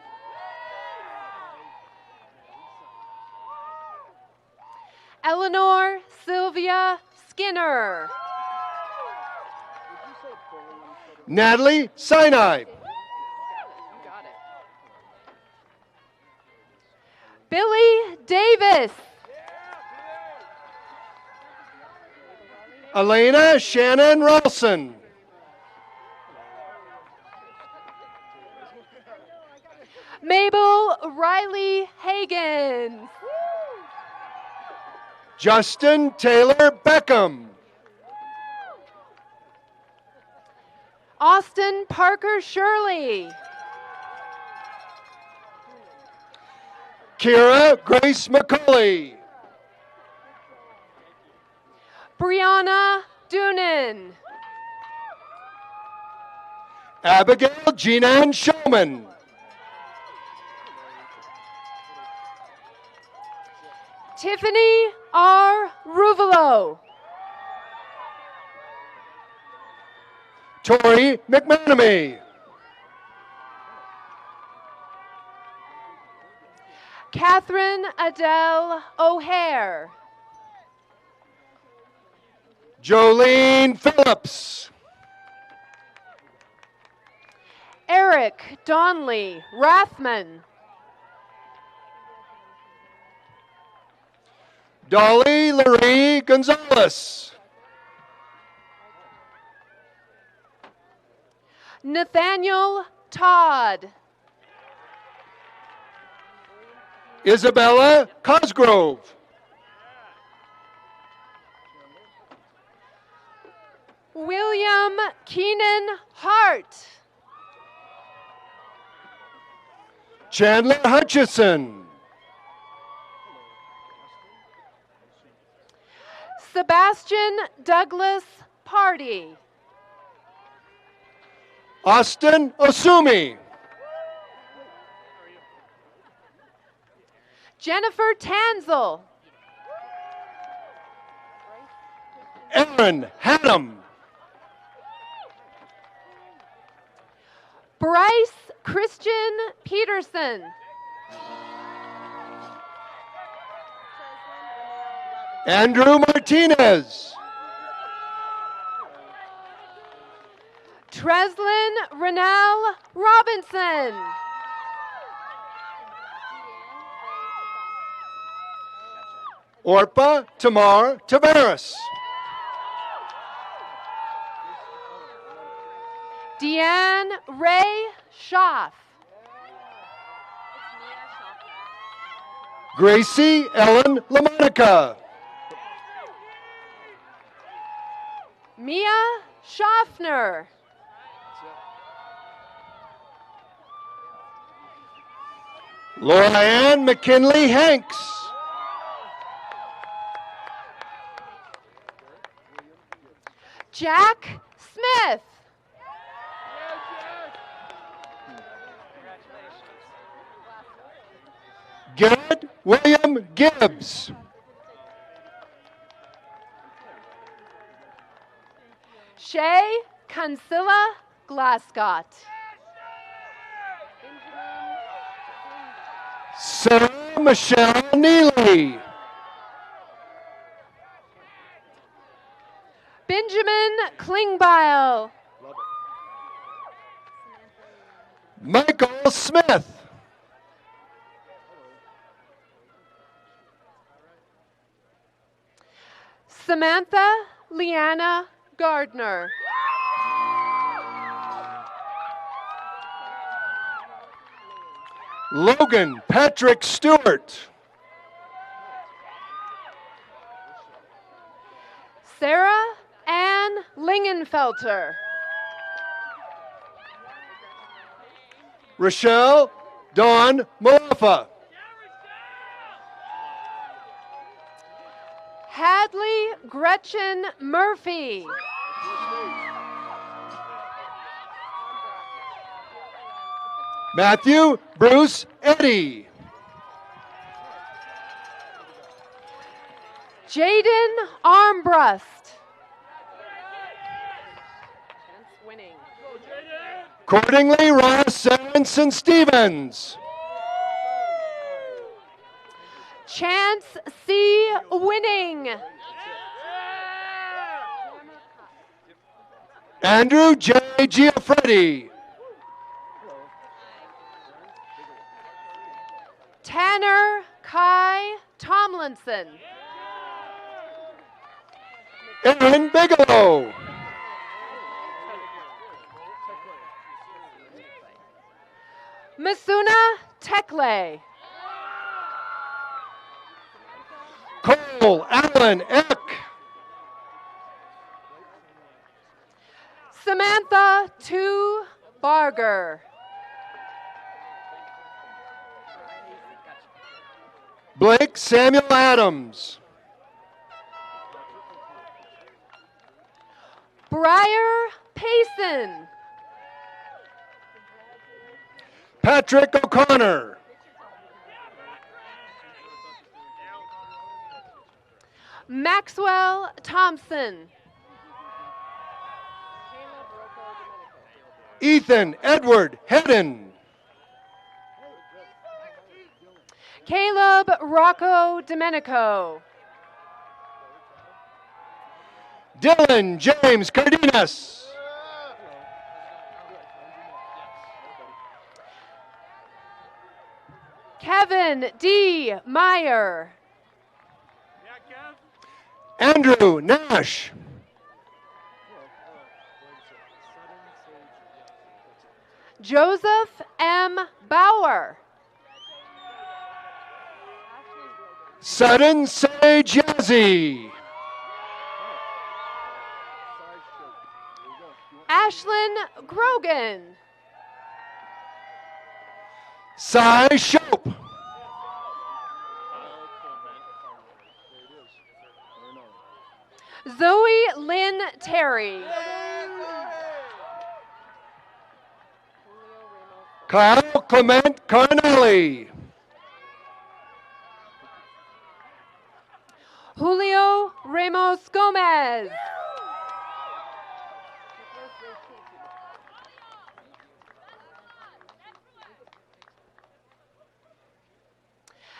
Eleanor Sylvia Skinner. Natalie Sinai. Billy Davis. Elena Shannon Ralston. Mabel Riley Hagen. Justin Taylor Beckham. Austin Parker Shirley. Kira Grace McCauley. Brianna Doonan. Abigail Jeanan Showman. Tiffany R. Ruvalo. Tori McManamy. Catherine Adele O'Hare. Jolene Phillips. Eric Donley Rathman. Dolly Laree Gonzalez. Nathaniel Todd. Isabella Cosgrove. William Keenan Hart. Chandler Hutchison. Sebastian Douglas Party. Austin Osumi. Jennifer Tanzel. Aaron Haddam. Bryce Christian Peterson. Andrew Martinez. Treslin Renell Robinson. Orpa Tamar Tavares. Deanne Ray Schaff. Gracie Ellen LaMonica. Mia Schaffner. Laura Ann McKinley Hanks. Jack Smith. Garrett William Gibbs. Shay Consilla Glascott. Sarah Michelle Neely. Benjamin Klingbeil. Michael Smith. Samantha Leanna Gardner. Logan Patrick Stewart. Sarah Ann Lingenfelter. Rochelle Dawn Malafa. Hadley Gretchen Murphy. Matthew Bruce Eddy. Jaden Armbrust. Accordingly, Ross Aronson Stevens. Chance C. Winning. Andrew J. Giaffretti. Tanner Kai Tomlinson. Aaron Bigelow. Masuna Tekle. Cole Allen Eck. Samantha Tu Barger. Blake Samuel Adams. Briar Payson. Patrick O'Connor. Maxwell Thompson. Ethan Edward Hedden. Caleb Rocco Domenico. Dylan James Cardenas. Kevin D. Meyer. Andrew Nash. Joseph M. Bauer. Sudden Sage Yazzie. Ashlyn Grogan. Cy Shope. Zoe Lynn Terry. Kyle Clement Carnelli. Julio Ramos Gomez.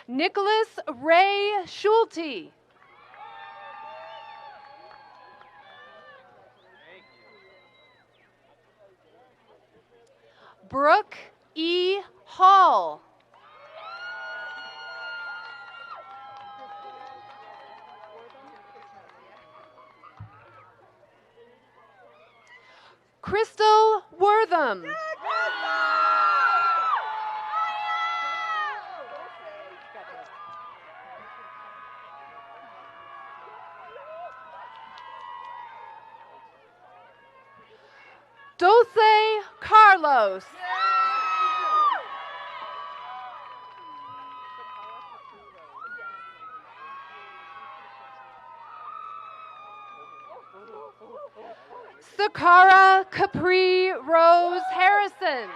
Nicholas Ray Schulte. Brooke E. Hall. Crystal Wortham. Dulce Carlos. Sakara Capri Rose Harrison.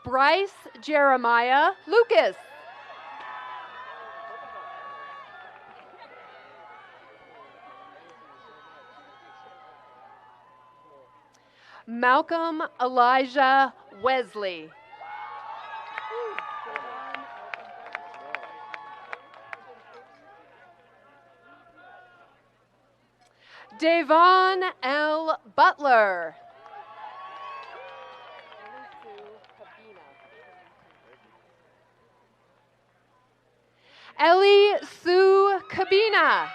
Bryce Jeremiah Lucas. Malcolm Elijah Wesley. Davon L. Butler. Ellie Sue Cabina.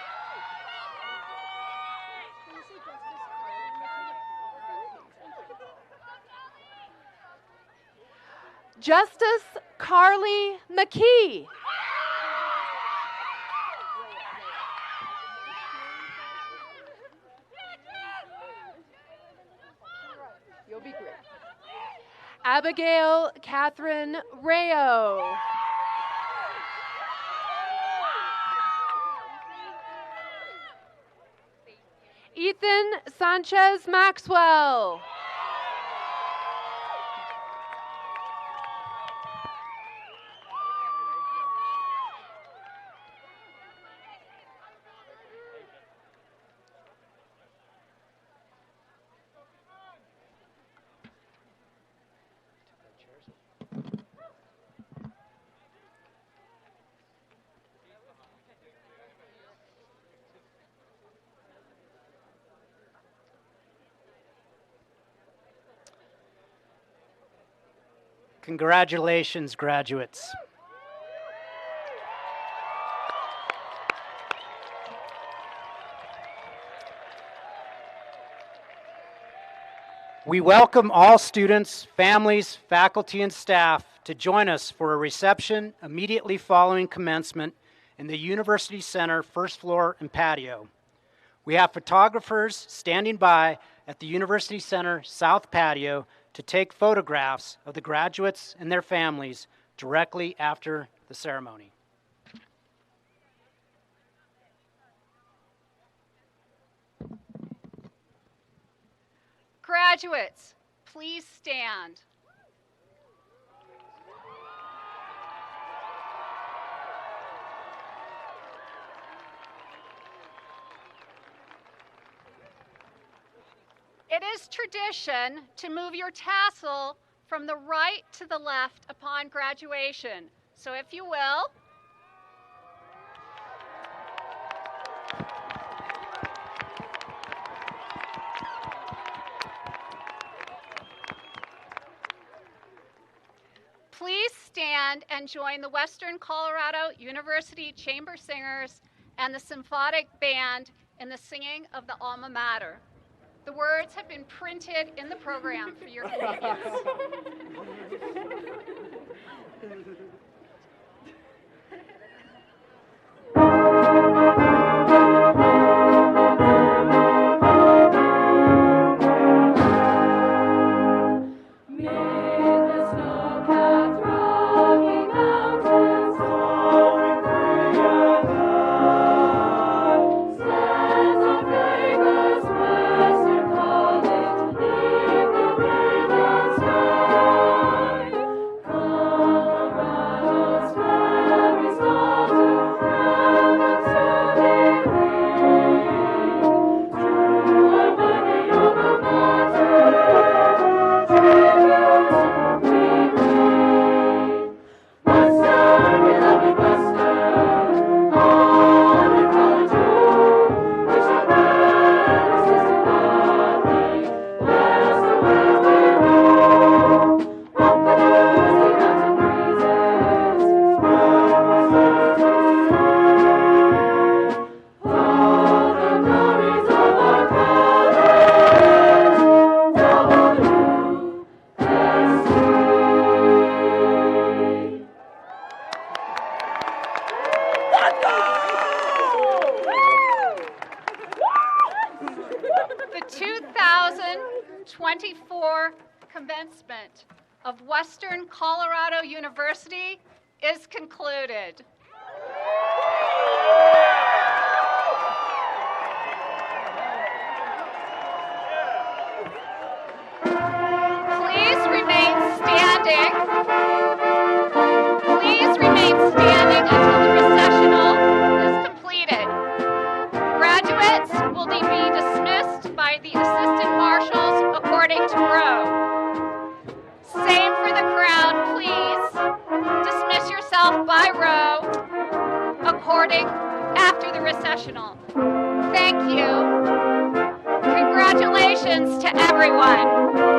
Justice Carly McKee. You'll be great. Abigail Catherine Rayo. Ethan Sanchez Maxwell. Congratulations, graduates. We welcome all students, families, faculty, and staff to join us for a reception immediately following commencement in the University Center first floor and patio. We have photographers standing by at the University Center South patio to take photographs of the graduates and their families directly after the ceremony. Graduates, please stand. It is tradition to move your tassel from the right to the left upon graduation. So if you will, please stand and join the Western Colorado University Chamber Singers and the Symphonic Band in the singing of the Alma Mater. The words have been printed in the program for your convenience. The 2024 commencement of Western Colorado University is concluded. Please remain standing. Please remain standing until the recessional is completed. Graduates will be dismissed by the assistant marshals according to row. Same for the crowd, please. Dismiss yourself by row according after the recessional. Thank you. Congratulations to everyone.